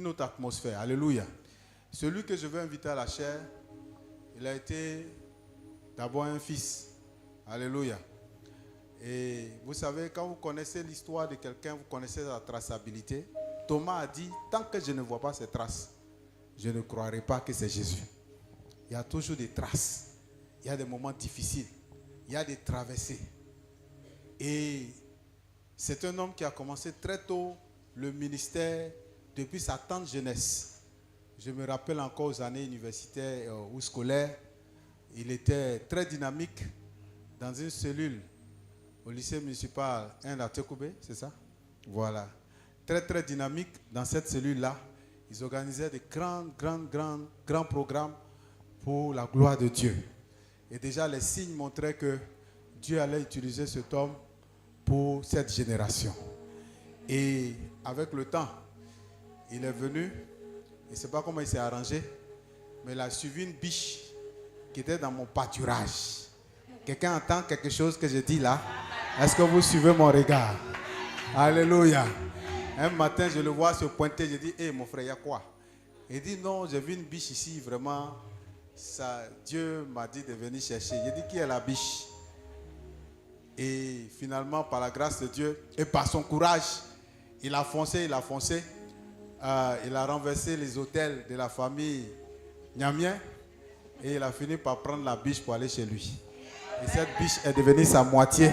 autre atmosphère. Alléluia. Celui que je veux inviter à la chair, il a été d'abord un fils. Alléluia. Et vous savez, quand vous connaissez l'histoire de quelqu'un, vous connaissez la traçabilité. Thomas a dit, tant que je ne vois pas ces traces, je ne croirai pas que c'est Jésus. Il y a toujours des traces. Il y a des moments difficiles. Il y a des traversées. Et c'est un homme qui a commencé très tôt le ministère depuis sa tendre jeunesse. Je me rappelle encore aux années universitaires ou scolaires. Il était très dynamique dans une cellule au lycée municipal 1 à Tekoubé, c'est ça? Voilà. Très, très dynamique dans cette cellule-là. Ils organisaient des grands programmes pour la gloire de Dieu. Et déjà, les signes montraient que Dieu allait utiliser cet homme pour cette génération. Et avec le temps, il est venu, je ne sais pas comment il s'est arrangé, mais il a suivi une biche qui était dans mon pâturage. Quelqu'un entend quelque chose que je dis là? Est-ce que vous suivez mon regard? Alléluia. Un matin, je le vois se pointer, je dis, hé mon frère, il y a quoi? Il dit, non, j'ai vu une biche ici, vraiment, ça, Dieu m'a dit de venir chercher. J'ai dit, qui est la biche? Et finalement, par la grâce de Dieu et par son courage, il a foncé. Il a renversé les hôtels de la famille Niamien et il a fini par prendre la biche pour aller chez lui. Et cette biche est devenue sa moitié.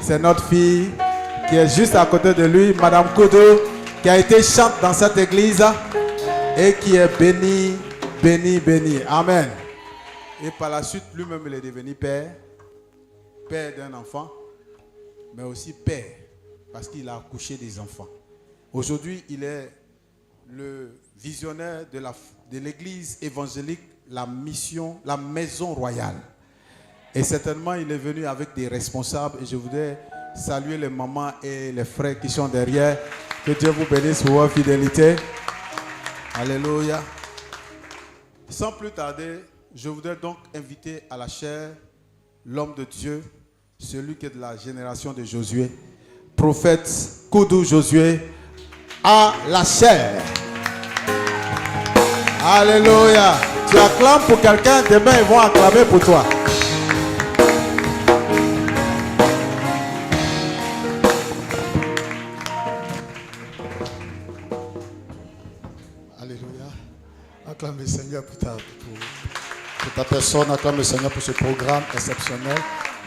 C'est notre fille qui est juste à côté de lui, Madame Kodo, qui a été chante dans cette église et qui est bénie. Amen. Et par la suite, lui-même, il est devenu père d'un enfant, mais aussi père, parce qu'il a accouché des enfants. Aujourd'hui, il est le visionnaire de l'église évangélique, la maison royale. Et certainement, il est venu avec des responsables. Et je voudrais saluer les mamans et les frères qui sont derrière. Que Dieu vous bénisse pour votre fidélité. Alléluia. Sans plus tarder, je voudrais donc inviter à la chair l'homme de Dieu, celui qui est de la génération de Josué, prophète Koudou Josué, à la chair. Alléluia. Tu acclames pour quelqu'un, demain ils vont acclamer pour toi. Alléluia. Acclame le Seigneur pour ta personne, acclame le Seigneur pour ce programme exceptionnel.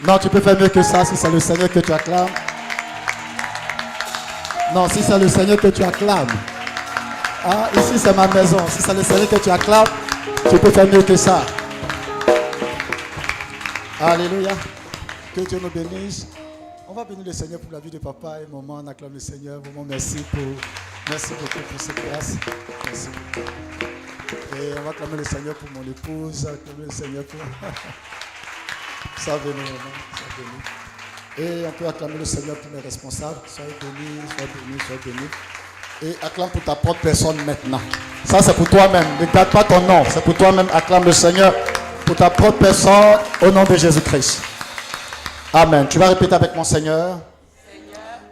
Non, tu peux faire mieux que ça si c'est le Seigneur que tu acclames. Non, si c'est le Seigneur que tu acclames. Ah, ici c'est ma maison. Si c'est le Seigneur que tu acclames, tu peux faire mieux que ça. Alléluia. Que Dieu nous bénisse. On va bénir le Seigneur pour la vie de papa et maman. On acclame le Seigneur. Vraiment, merci beaucoup pour cette grâce. Merci beaucoup. Et on va acclamer le Seigneur pour mon épouse. Acclamer le Seigneur pour... Ça venez, maman. Ça venez. Et on peut acclamer le Seigneur pour mes responsables. Soyez bénis. Et acclame pour ta propre personne maintenant. Ça, c'est pour toi-même. Ne garde pas ton nom. C'est pour toi-même. Acclame le Seigneur pour ta propre personne au nom de Jésus-Christ. Amen. Tu vas répéter avec mon Seigneur.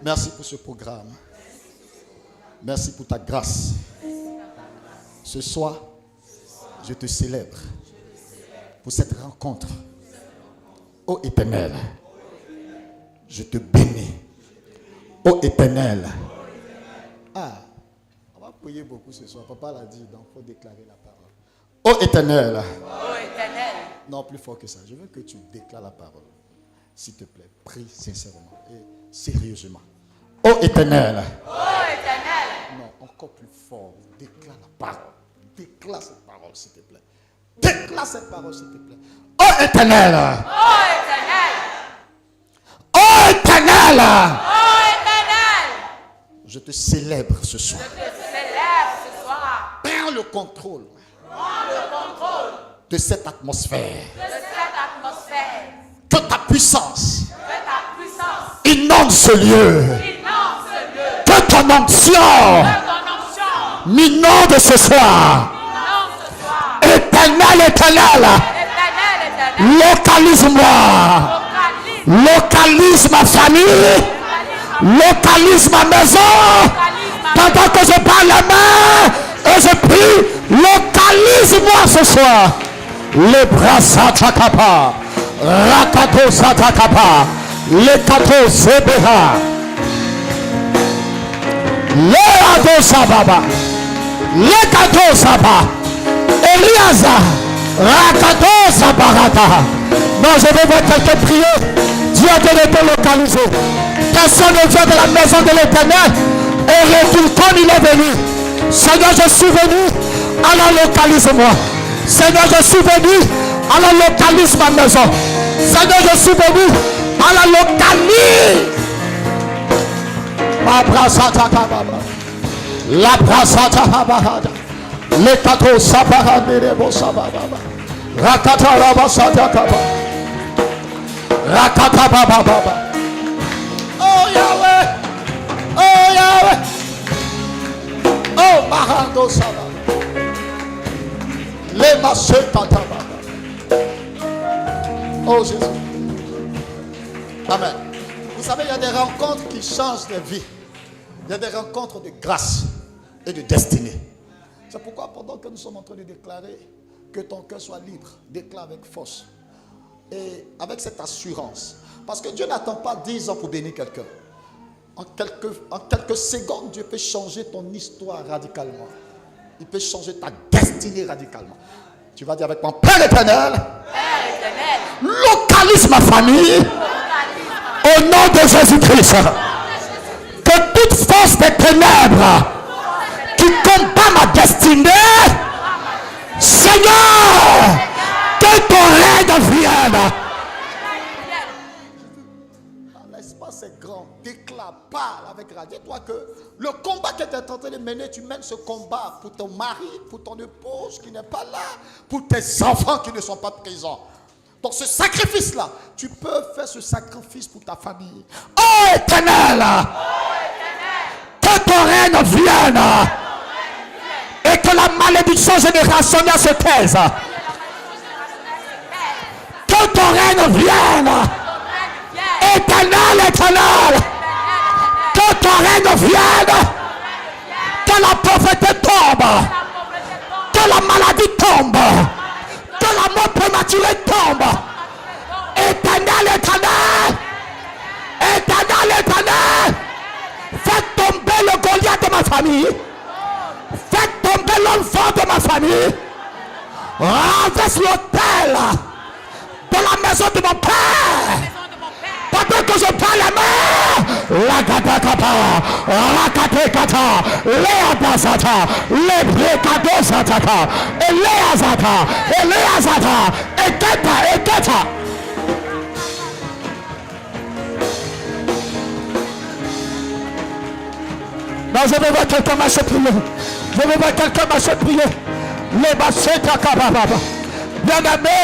Merci pour ce programme. Merci pour ta grâce. Ce soir, je te célèbre pour cette rencontre. Ô Éternel, je te bénis. Ô Éternel. Ah, on va prier beaucoup ce soir. Papa l'a dit, donc il faut déclarer la parole. Ô Éternel. Ô Éternel. Non, plus fort que ça. Je veux que tu déclares la parole. S'il te plaît, prie sincèrement et sérieusement. Ô Éternel. Ô Éternel. Non, encore plus fort. Déclare la parole. Déclare cette parole, s'il te plaît. Déclare cette parole, s'il te plaît. Ô Éternel. Ô Éternel. Ô Éternel. Ô Éternel. Je te célèbre ce soir. Je te célèbre ce soir. Prends le contrôle. Prends le contrôle de cette atmosphère. Que ta puissance inonde ce lieu. Que ton onction m'inonde ce soir. Éternel, éternel. Localise-moi. Localise ma famille. Localise ma maison. Pendant que je parle la main, ce soir. Le bras satakapa. Rakato satakapa. Le kato sebeha. Le ado sababa. Le kato saba. Eliaza. Rakato sabarata. Non, je vais voir quelqu'un prier. Dieu a donné de localiser. Personne ne vient de la maison de l'Éternel et retourne comme il est venu. Seigneur, je suis venu, alors localise-moi. Seigneur, je suis venu, alors localise ma maison. Seigneur, je suis venu, alors localise. Ma brassata kababa. La brassata kababa. Le kato sabara nerebo sababa. Rakata rabasata kababa. Rakata baba baba. Oh Yahweh. Oh Yahweh. Oh Marando Saba. Les massés katababa. Oh Jésus. Amen. Vous savez, il y a des rencontres qui changent de vie. Il y a des rencontres de grâce et de destinée. C'est pourquoi pendant que nous sommes en train de déclarer que ton cœur soit libre, déclare avec force. Et avec cette assurance. Parce que Dieu n'attend pas 10 ans pour bénir quelqu'un. En quelques secondes, Dieu peut changer ton histoire radicalement. Il peut changer ta destinée radicalement. Tu vas dire avec moi, Père éternel, localise ma famille au nom de Jésus-Christ. Que toute force des ténèbres qui combat ma destinée, Seigneur, que ton règne vienne. L'espace est grand. Déclare, parle avec rage. Dis-toi que le combat que tu es en train de mener, tu mènes ce combat pour ton mari, pour ton épouse qui n'est pas là, pour tes enfants qui ne sont pas présents. Donc ce sacrifice-là, tu peux faire ce sacrifice pour ta famille. Oh Éternel, que ton règne vienne et que la malédiction générationnelle se taise. Que ton règne vienne. Éternel, éternel. Que ton règne vienne. Que la pauvreté tombe. Que la maladie tombe. Que la mort prématurée tombe. Éternel, éternel. Éternel, éternel. Fais tomber le Goliath de ma famille. Fais tomber l'enfant de ma famille. Renverse l'autel de la maison de mon père. Pendant que je parle la main, la katakata, la katekata, léabasata, lébrekadosataka, eléazata, eléazata, eketa, eketa. Non, je vais voir quelqu'un marcher prier. Je vais voir quelqu'un marcher prier. Les basseta kababa. Bien aimé,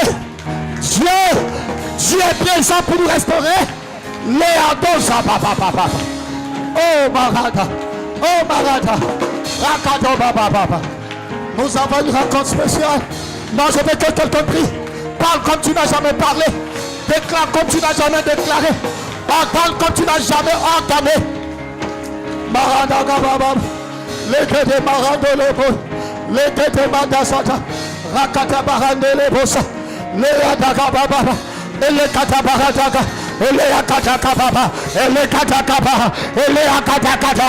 Dieu est présent pour nous restaurer. Léadosa papa. Oh Marada. Oh Marada. Rakado baba. Nous avons une rencontre spéciale. Non, je veux que quelqu'un prie. Parle comme tu n'as jamais parlé. Déclare comme tu n'as jamais déclaré. Parle comme tu n'as jamais entamé. Marada baba. Lekete marado lebo. Lekete magasata. Rakata barande lebosa. Léadaka baba. Elekata baradaga. Elekata kababa. Elekata kaba. Elekata kata.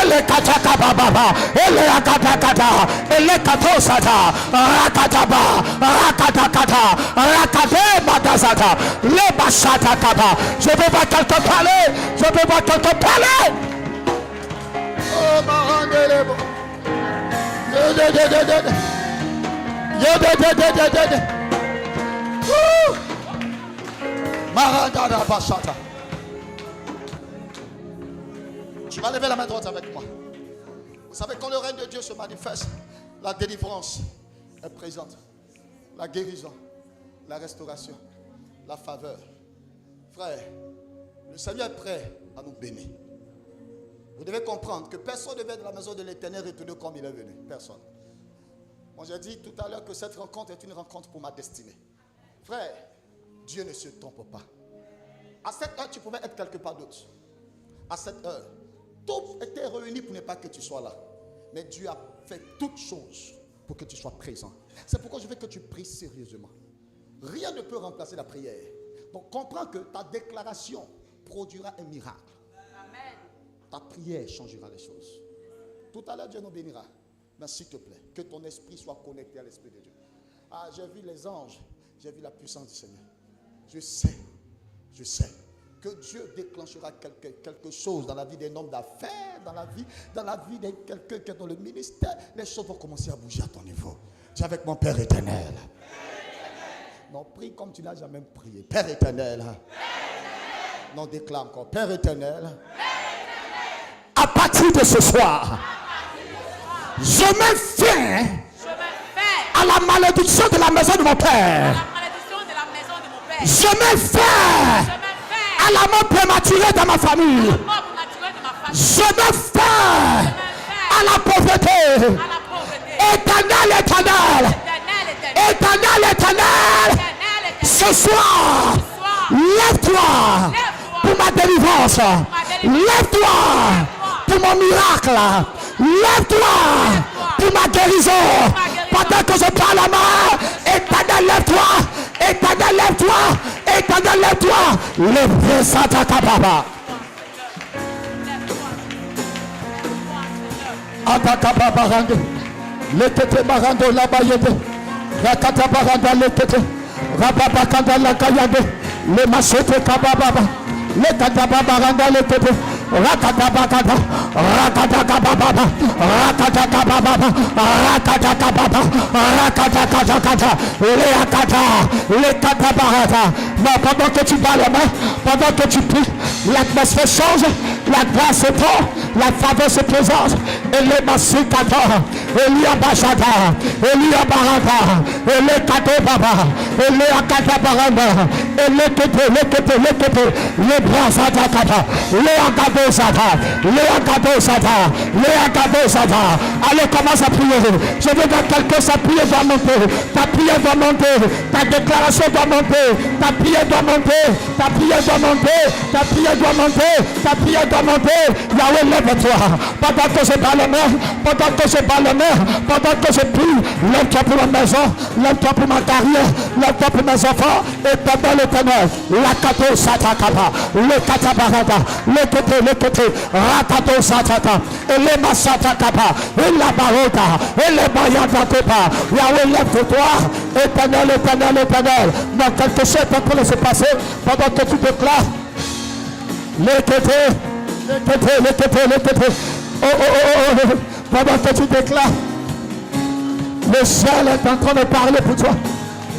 Elekata kababa. Elekata kata. Elekato sata. Rakataba. Rakata kata. Rakate magasata. Lebasata kaba. Je veux voir quelqu'un parler. Je veux voir quelqu'un parler. Oh marandelebo. Maradada Bashata. Tu vas lever la main droite avec moi. Vous savez, quand le règne de Dieu se manifeste, la délivrance est présente. La guérison, la restauration, la faveur. Frère, le Seigneur est prêt à nous bénir. Vous devez comprendre que personne ne vient de la maison de l'Éternel retourner comme il est venu. Personne. Moi, j'ai dit tout à l'heure que cette rencontre est une rencontre pour ma destinée. Frère, Dieu ne se trompe pas. À cette heure, tu pouvais être quelque part d'autre. À cette heure, tout était réuni pour ne pas que tu sois là. Mais Dieu a fait toutes choses pour que tu sois présent. C'est pourquoi je veux que tu pries sérieusement. Rien ne peut remplacer la prière. Donc comprends que ta déclaration produira un miracle. Amen. Ta prière changera les choses. Tout à l'heure, Dieu nous bénira. Mais s'il te plaît, que ton esprit soit connecté à l'Esprit de Dieu. Ah, j'ai vu les anges, j'ai vu la puissance du Seigneur. Je sais que Dieu déclenchera quelque chose dans la vie d'un homme d'affaires, dans la vie de quelqu'un qui est dans le ministère. Les choses vont commencer à bouger à ton niveau. Tu es avec mon Père éternel. Non, prie comme tu n'as jamais prié. Père éternel. Non, déclare encore. Père éternel. À partir de ce soir, je mets fin à la malédiction de la maison de mon Père. Je mets fin à la mort prématurée de ma famille. Je mets fin à la pauvreté. Éternel, éternel. Éternel, éternel. Ce soir, lève-toi pour ma délivrance. Lève-toi pour mon miracle. Lève-toi pour ma guérison. Pendant que je parle à main, éternel, lève-toi. Éternel, lève-toi. Éternel, lève-toi. Lève-toi, Santa Kababa. Ataka Barande. Lekete Barando la Bayede. Rakata Baranda Lekete. Rababakanda la Kayade. Le Masete Kababa. Lekata Baranda Lekete. Rakata Bakata. Rakata Kababa. Rakata Kababa. Rakata Kababa. Rakata Kata. Leakata. Lekata Barata. Non, pendant que tu bats les mains, pendant que tu pries, l'atmosphère change, la grâce est là, la faveur se présente. Et les massicata, et les abachata, et les abarata, et les katobaba, et les akata baranda, et les kété, les bras satakata, les akadosata, les akadosata, les akadosata. Allez, commence à prier. Je veux que quelqu'un sa prière doit monter, ta prière doit monter, ta déclaration doit monter, ta prière doit monter, ta prière doit monter, ta prière doit monter, ta prière doit monter. Yahweh, lève-toi. Pendant que je bats les mains, pendant que je bats les mains, pendant que je prie, lève-toi pour ma maison, lève-toi pour ma carrière, lève-toi pour mes enfants, et pendant l'éternel, la kato satakaba, le katabarada, le côté, rakato sataka, et les masatakaba, et la barota, et les bayatakoba. Yahweh, lève-toi, éternel, éternel, éternel. Dans quelque chose est en train de se passer pendant que tu déclares. Les côtés. Oh. Pendant que tu déclares, le ciel est en train de parler pour toi.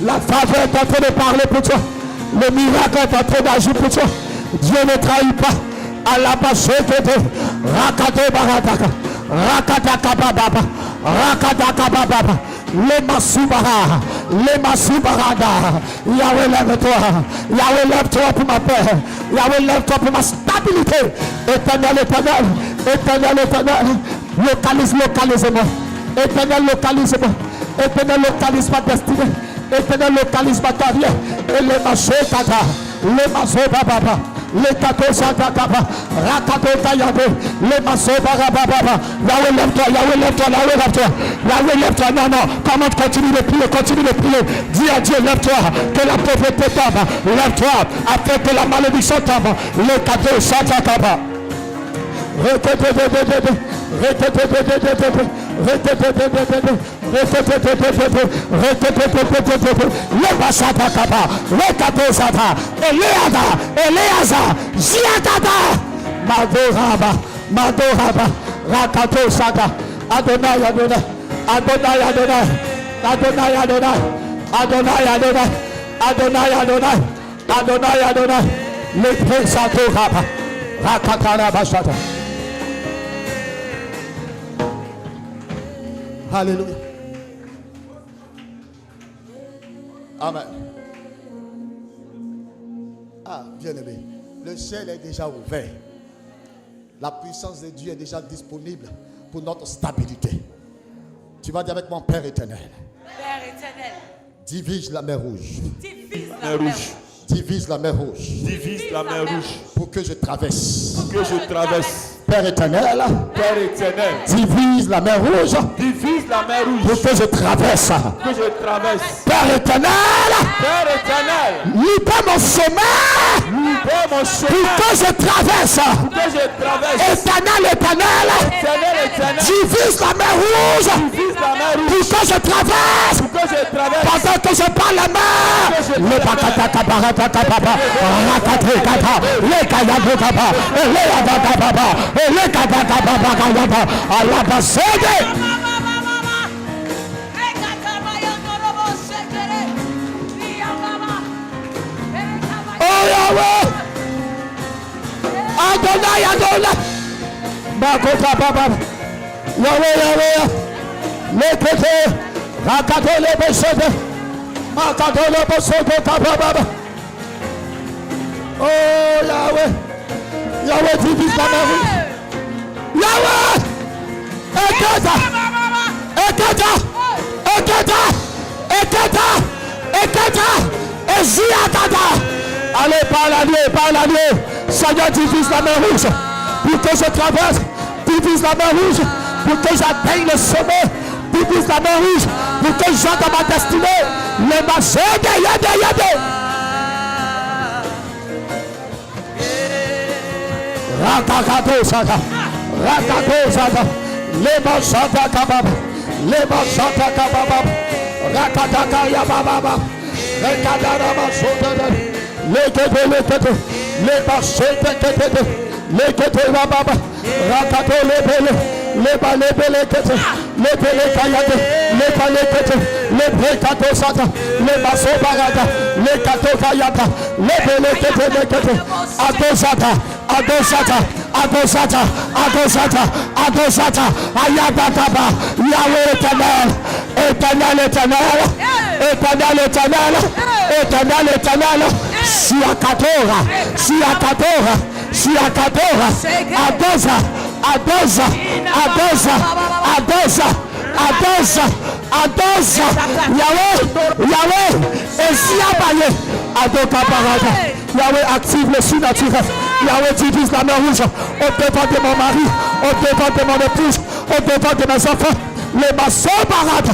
La faveur est en train de parler pour toi. Le miracle est en train d'agir pour toi. Dieu ne trahit pas. À la base, Rakate Barataka, Rakataka Baba, Rakataka Baba. Les Masubara, les Masubarada. Yahweh, lève-toi. Yahweh, lève-toi pour ma paix. Yahweh, lève-toi pour ma stabilité. Éternel, éternel. Éternel, éternel. Localise-moi. Éternel, localise-moi. Éternel, localise ma destinée. Éternel, localise ma carrière. Et les Masubara, les Masubara. Les kato satakaba, rakato tayade, les masobara baba. Yahweh, lève-toi, Yahweh, lève-toi, Yahweh, lève-toi. Yahweh, lève-toi. Non. Comment continue de prier. Dis à Dieu, lève-toi, que la pauvreté tombe. Lève-toi, afin que la malédiction tombe. Les kato satakaba. Le basata kaba, le kato sata, Eleaza, Ziatada, Madoraba, Rakato sata, Adonai, le prince Adoraba, Rakatara basata. Alléluia. Amen. Ah, bien-aimé, le ciel est déjà ouvert. La puissance de Dieu est déjà disponible pour notre stabilité. Tu vas dire avec mon Père éternel. Père éternel. Divise la mer rouge. Divise la mer rouge. Divise la mer rouge. Divise la mer rouge. Pour que je traverse. Pour que je traverse. Père éternel, Père éternel, divise la mer rouge divise la mer rouge pour que je traverse. que je traverse. Père éternel, Père éternel, libère mon chemin libère mon pour chemin que je traverse. pour que je traverse. Éternel, éternel, Éternel, éternel, divise la mer rouge divise la mer rouge pour que je traverse. pour que je traverse. Pendant que je parle la mer, le bakataka barata papa, rakate kata, le kayabo kapa, le abata papa, le kabaka papa kayaba, alabasede. Oh Yahweh, Adonai, Adonai, bakota papa, Yahweh, Yahweh, le kete, rakate le besede. Oh Yahweh, Yahweh divise la mer rouge. Yahweh, Eketa, Eketa, Eketa, Eketa, Eketa, Eziakata. Allez, parle à Dieu. Seigneur, divise la mer rouge pour que je traverse. Divise la mer rouge pour que j'atteigne le sommet. Divise la mer rouge pour que j'entre dans ma destinée. Les machins, yade. Rakakato Sata, les machata kababa, rakataka yababa, rekadara masota, les baba, rakato les kayade, les palekete, les brekato sata, les baso barada, les kato kayata, les belekete, adosata, ayabataba, Yahweh éternel, siakatora, adosa, Yahweh, et si abaye, adokabarada. Yahweh active le surnaturel. Yahweh divise la mer rouge au devant de mon mari, au devant de mon épouse, au devant de mes enfants. Les maçons barades.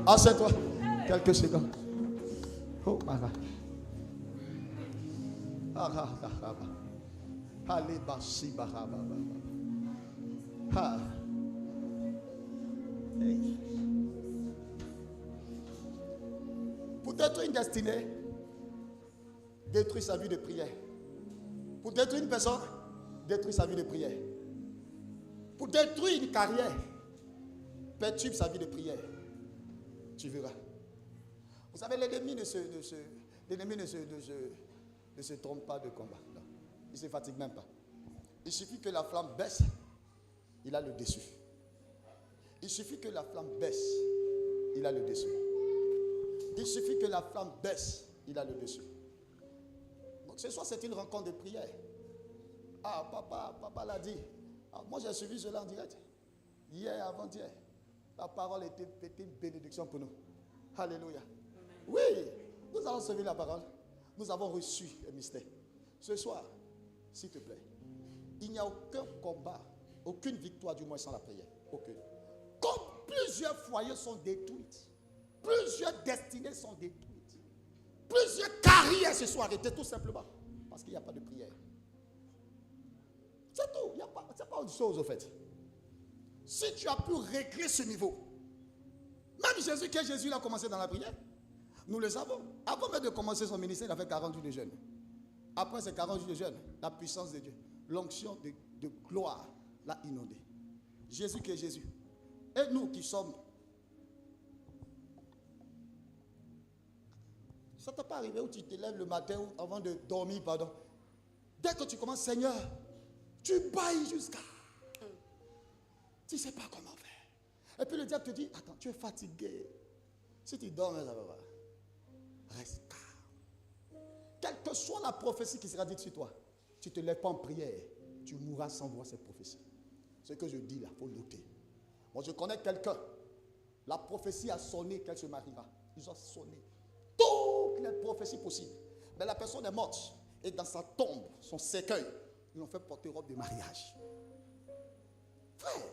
Assieds-toi. Quelques secondes. Oh, Mara. Allez, Bassi, Baraba. Pour détruire une destinée, détruire sa vie de prière. Pour détruire une personne, détruire sa vie de prière. Pour détruire une carrière, perturbe sa vie de prière. Tu verras. Vous savez, l'ennemi ne se trompe pas de combat. Non. Il ne se fatigue même pas. Il suffit que la flamme baisse, il a le dessus. Il suffit que la flamme baisse, il a le dessus. Il suffit que la flamme baisse, il a le dessus. Donc ce soir, c'est une rencontre de prière. Ah, papa l'a dit. Ah, moi, j'ai suivi cela en direct. Hier, avant-hier. La parole était une bénédiction pour nous. Alléluia. Oui, nous avons suivi la parole. Nous avons reçu le mystère. Ce soir, s'il te plaît, il n'y a aucun combat, aucune victoire du moins sans la prière. Aucune. Comme plusieurs foyers sont détruits, plusieurs destinées sont détruites, plusieurs carrières se sont arrêtées tout simplement parce qu'il n'y a pas de prière. C'est tout. Il n'y a pas, c'est pas autre chose au fait. Si tu as pu régler ce niveau, même Jésus, quand Jésus a commencé dans la prière, nous le savons. Avant même de commencer son ministère, il a fait 40 jours de jeûne. Après ces 40 jours de jeûne, la puissance de Dieu, l'onction de gloire l'a inondé. Jésus qui est Jésus. Et nous qui sommes. Ça ne t'est pas arrivé où tu te lèves le matin ou avant de dormir, pardon. Dès que tu commences, Seigneur, tu bailles jusqu'à. Tu ne sais pas comment faire. Et puis le diable te dit, attends, tu es fatigué. Si tu dors, ça va pas. Reste calme. Quelle que soit la prophétie qui sera dite sur toi, tu ne te lèves pas en prière, tu mourras sans voir cette prophétie. Ce que je dis là, il faut noter. Moi, je connais quelqu'un. La prophétie a sonné qu'elle se mariera. Ils ont sonné. Tout les prophéties possibles. Mais la personne est morte. Et dans sa tombe, son cercueil, ils ont fait porter robe de mariage. Frère,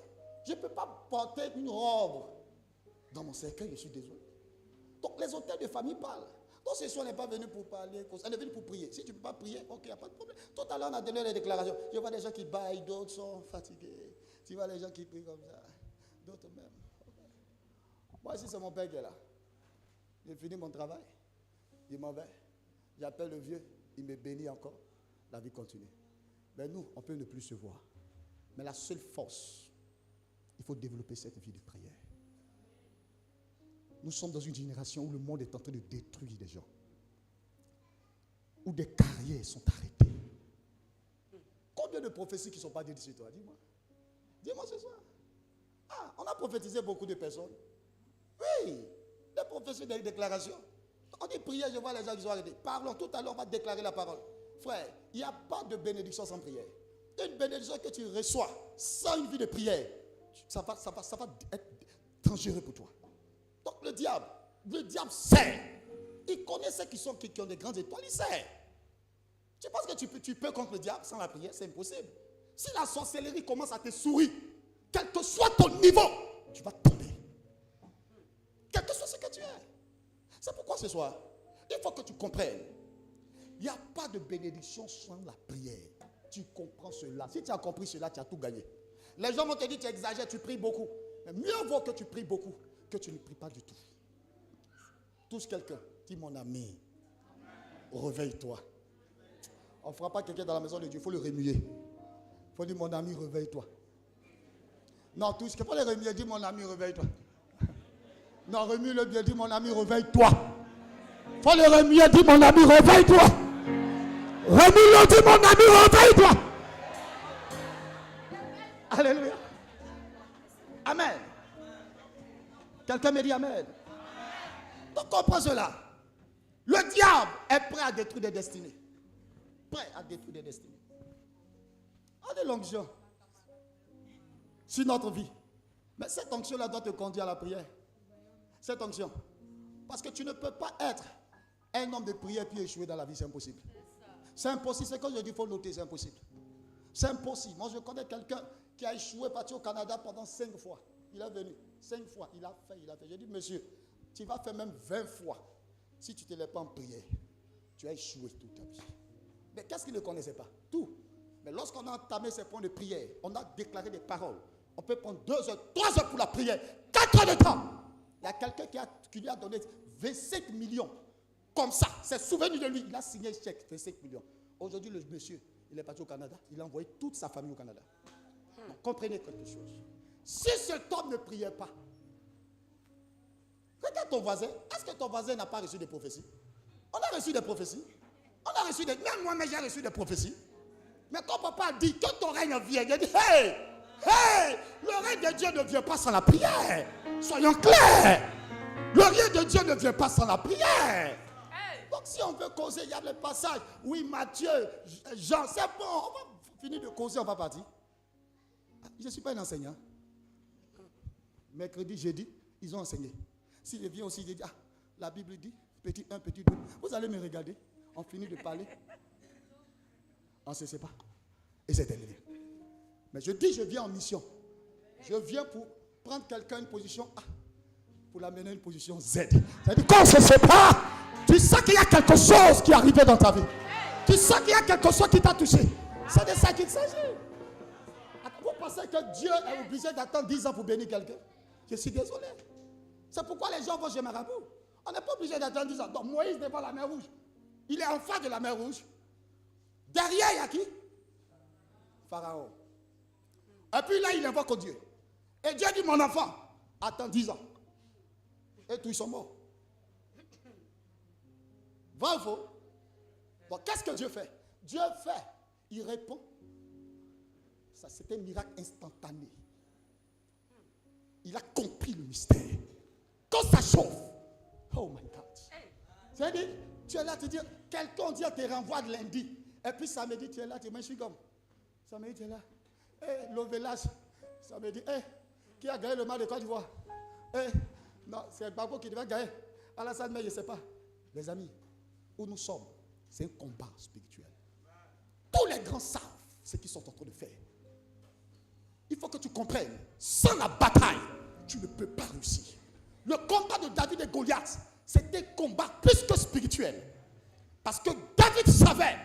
je ne peux pas porter une robe dans mon cercueil, je suis désolé. Donc les hôtels de famille parlent. Donc ce soir, on n'est pas venu pour parler, on est venu pour prier. Si tu ne peux pas prier, ok, il n'y a pas de problème. Tout à l'heure, on a donné les déclarations. Je vois des gens qui baillent, d'autres sont fatigués. Tu vois les gens qui prient comme ça, d'autres même. Okay. Moi, ici, c'est mon père qui est là. J'ai fini mon travail, il m'en va. J'appelle le vieux, il me bénit encore. La vie continue. Mais nous, on peut ne plus se voir. Mais la seule force, il faut développer cette vie de prière. Nous sommes dans une génération où le monde est en train de détruire des gens. Où des carrières sont arrêtées. Combien de prophéties qui ne sont pas dites sur toi? Dis-moi. Dis-moi ce soir. Ah, on a prophétisé beaucoup de personnes. Oui, des prophéties, des déclarations. On dit prière, je vois les gens qui sont arrêtés. Parlons, tout à l'heure, on va déclarer la parole. Frère, il n'y a pas de bénédiction sans prière. Une bénédiction que tu reçois sans une vie de prière, ça va être dangereux pour toi. Donc le diable sait. Il connaît ceux qui ont des grandes étoiles, il sait. Tu penses que tu peux contre le diable sans la prière? C'est impossible. Si la sorcellerie commence à te sourire, quel que soit ton niveau, tu vas tomber. Quel que soit ce que tu es. C'est pourquoi ce soir, il faut que tu comprennes. Il n'y a pas de bénédiction sans la prière. Tu comprends cela. Si tu as compris cela, tu as tout gagné. Les gens vont te dire tu exagères, tu pries beaucoup. Mais mieux vaut que tu pries beaucoup que tu ne pries pas du tout. Touche quelqu'un. Dis mon ami, réveille-toi. On ne fera pas quelqu'un dans la maison de Dieu, il faut le remuer. Il faut dire mon ami, réveille-toi. Non, touche, il faut le remuer, dis mon ami, réveille-toi. Non, remue-le bien, dis mon ami, réveille-toi. Il faut le remuer, dis mon ami, réveille-toi. Remue-le, dis mon ami, réveille-toi. Alléluia. Amen. Quelqu'un me dit amen. Donc comprends cela. Le diable est prêt à détruire des destinées. Prêt à détruire des destinées. On a des l'onction sur notre vie. Mais cette onction-là doit te conduire à la prière. Cette onction. Parce que tu ne peux pas être un homme de prière puis échouer dans la vie, c'est impossible. C'est impossible. C'est quand je dis il faut noter, c'est impossible. C'est impossible. Moi, je connais quelqu'un qui a échoué, parti au Canada pendant 5 fois. Il est venu 5 fois. Il a fait. J'ai dit, monsieur, tu vas faire même 20 fois. Si tu ne te lèves pas en prière, tu as échoué toute ta vie. Mais qu'est-ce qu'il ne connaissait pas? Tout. Mais lorsqu'on a entamé ces points de prière, on a déclaré des paroles. On peut prendre 2 heures, 3 heures pour la prière, 4 heures de temps. Il y a quelqu'un qui lui a donné 25 millions. Comme ça, c'est souvenu de lui. Il a signé un chèque, 25 millions. Aujourd'hui, le monsieur, il est parti au Canada. Il a envoyé toute sa famille au Canada. Donc, comprenez quelque chose. Si cet homme ne priait pas, regarde ton voisin. Est-ce que ton voisin n'a pas reçu des prophéties? On a reçu des prophéties. On a reçu des... Même moi-même, j'ai reçu des prophéties. Mais quand papa dit que ton règne vient, il dit, hey, le règne de Dieu ne vient pas sans la prière. Soyons clairs. Le règne de Dieu ne vient pas sans la prière. Donc si on veut causer, il y a le passage. Oui, Matthieu, Jean, c'est bon. On va finir de causer, on va partir. Je ne suis pas un enseignant. Mercredi, jeudi, ils ont enseigné. Si je viens aussi, je dis, la Bible dit, petit 1, petit 2. Vous allez me regarder. On finit de parler. On ne se sait pas. Et c'est terminé. Mais je dis, je viens en mission. Je viens pour prendre quelqu'un une position A, pour l'amener à une position Z. C'est-à-dire qu'on ne se sait pas. Tu sens qu'il y a quelque chose qui est arrivé dans ta vie. Tu sens qu'il y a quelque chose qui t'a touché. C'est de ça qu'il s'agit. Vous pensez que Dieu est obligé d'attendre 10 ans pour bénir quelqu'un? Je suis désolé. C'est pourquoi les gens vont chez Marabout. On n'est pas obligé d'attendre 10 ans. Donc Moïse devant la mer Rouge. Il est en face de la mer Rouge. Derrière, il y a qui? Pharaon. Et puis là, il invoque Dieu. Et Dieu dit, mon enfant, attends 10 ans. Et tous ils sont morts. Vrai ou faux? Donc qu'est-ce que Dieu fait? Dieu fait. Il répond. Ça, c'était un miracle instantané. Il a compris le mystère. Quand ça chauffe, oh my God. C'est-à-dire, tu es là, tu dis, quelqu'un dit, te renvoie de lundi. Et puis samedi, tu es là, tu dis, je suis comme. Samedi, tu es là. Le village, samedi, qui a gagné le match de Côte d'Ivoire? Non, c'est Babo qui devait gagner. Alassane, mais je ne sais pas. Les amis, où nous sommes, c'est un combat spirituel. Tous les grands savent ce qu'ils sont en train de faire. Il faut que tu comprennes, sans la bataille, tu ne peux pas réussir. Le combat de David et Goliath, c'était un combat plus que spirituel. Parce que David savait,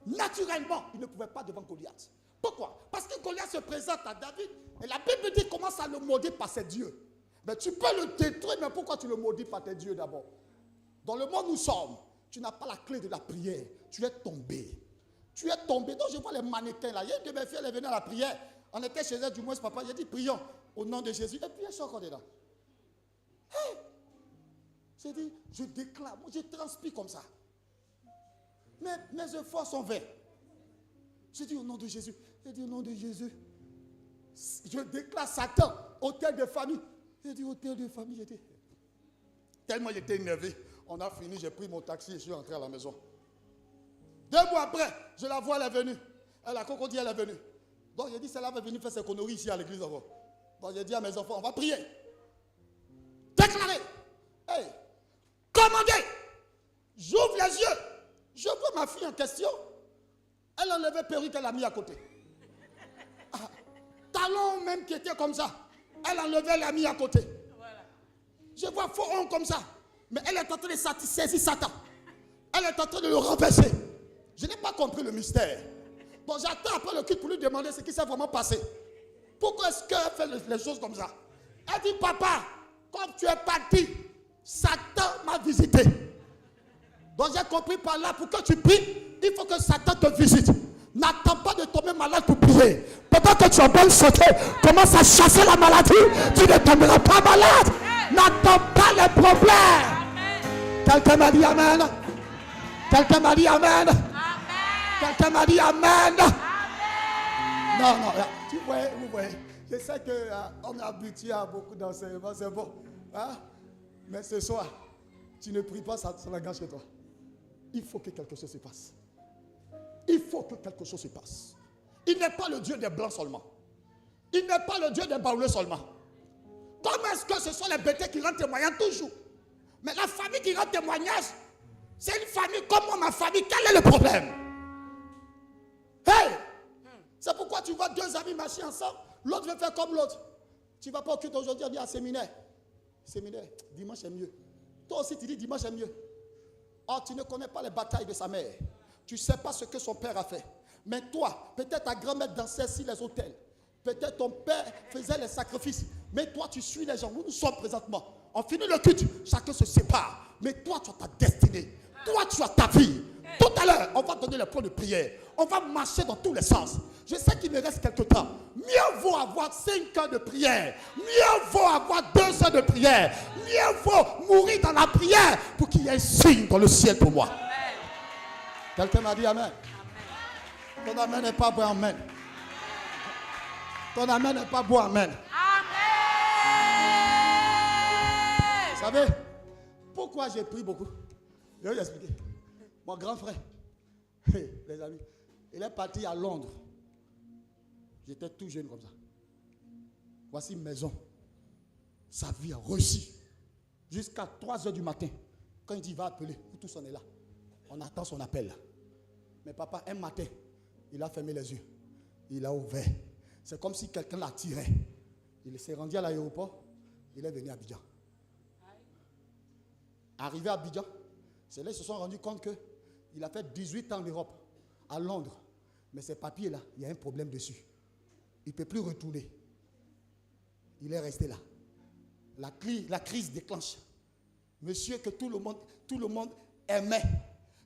naturellement, il ne pouvait pas devant Goliath. Pourquoi? Parce que Goliath se présente à David, et la Bible dit commence à le maudire par ses dieux. Mais tu peux le détruire, mais pourquoi tu le maudis par tes dieux d'abord? Dans le monde où nous sommes, tu n'as pas la clé de la prière. Tu es tombé. Tu es tombé. Donc je vois les mannequins là. Il y a une de mes filles, elle est venue à la prière. On était chez elle du moins, papa. J'ai dit prions au nom de Jésus. Et puis elle sort quand elle est là. Hey! J'ai dit, je déclare. Moi, je transpire comme ça. Mes efforts sont vains. J'ai dit au nom de Jésus. J'ai dit au nom de Jésus. Je déclare Satan, hôtel de famille. J'ai dit hôtel de famille. J'ai dit. Tellement j'étais énervé. On a fini, j'ai pris mon taxi et je suis rentré à la maison. 2 mois après, je la vois, elle est venue. Elle a dit, elle est venue. Donc j'ai dit, celle-là va venir faire ses conneries ici à l'église encore. Donc j'ai dit à mes enfants, on va prier. Déclarer. Hey, commandez. J'ouvre les yeux. Je vois ma fille en question. Elle a enlevé perruque, elle a mis à côté. Ah, talon même qui était comme ça. Elle a enlevé, elle a mis à côté. Voilà. Je vois faux on comme ça. Mais elle est en train de saisir Satan. Elle est en train de le renverser. Je n'ai pas compris le mystère. Bon, j'attends après le culte pour lui demander ce qui s'est vraiment passé. Pourquoi est-ce qu'elle fait les choses comme ça? Elle dit, papa, comme tu es parti, Satan m'a visité. Donc j'ai compris par là, pour que tu pries, il faut que Satan te visite. N'attends pas de tomber malade pour prier. Pendant que tu es en bonne santé, commence à chasser la maladie, tu ne tomberas pas malade. N'attends pas les problèmes. Quelqu'un m'a dit Amen. Quelqu'un m'a dit Amen. Quelqu'un m'a dit Amen. Non, tu vois, vous voyez. Je sais qu'on est habitué à beaucoup d'enseignements, c'est bon. Hein? Mais ce soir, tu ne pries pas, ça la gâche chez toi. Il faut que quelque chose se passe. Il faut que quelque chose se passe. Il n'est pas le Dieu des blancs seulement. Il n'est pas le Dieu des baoulés seulement. Comment est-ce que ce sont les bêtés qui rendent témoignage toujours? Mais la famille qui rend témoignage, c'est une famille comme moi, ma famille. Quel est le problème? Hey! C'est pourquoi tu vois 2 amis marcher ensemble, l'autre veut faire comme l'autre. Tu ne vas pas au culte aujourd'hui, on dit à séminaire. Séminaire, dimanche est mieux. Toi aussi tu dis dimanche est mieux. Or tu ne connais pas les batailles de sa mère. Tu ne sais pas ce que son père a fait. Mais toi, peut-être ta grand-mère dansait sur les autels. Peut-être ton père faisait les sacrifices. Mais toi, tu suis les gens. Où nous sommes présentement. On finit le culte. Chacun se sépare. Mais toi, tu as ta destinée. Toi, tu as ta vie. Tout à l'heure, on va donner le point de prière. On va marcher dans tous les sens. Je sais qu'il me reste quelque temps. Mieux vaut avoir 5 heures de prière. Mieux vaut avoir 2 heures de prière. Mieux vaut mourir dans la prière pour qu'il y ait un signe dans le ciel pour moi. Quelqu'un m'a dit Amen. Ton amen n'est pas bon, Amen. Ton amen n'est pas bon, Amen. Amen. Vous savez, pourquoi j'ai pris beaucoup? Je vais vous expliquer. Mon grand frère, les amis, il est parti à Londres. J'étais tout jeune comme ça. Voici une maison. Sa vie a réussi. Jusqu'à 3 heures du matin. Quand il dit, il va appeler, tout on est là. On attend son appel. Mais papa, un matin, il a fermé les yeux. Il a ouvert. C'est comme si quelqu'un l'a tiré. Il s'est rendu à l'aéroport. Il est venu à Abidjan. Arrivé à Abidjan, c'est là qu'ils se sont rendus compte qu'il a fait 18 ans en Europe, à Londres. Mais ces papiers-là, il y a un problème dessus. Il ne peut plus retourner. Il est resté là. La crise déclenche. Monsieur que tout le monde aimait.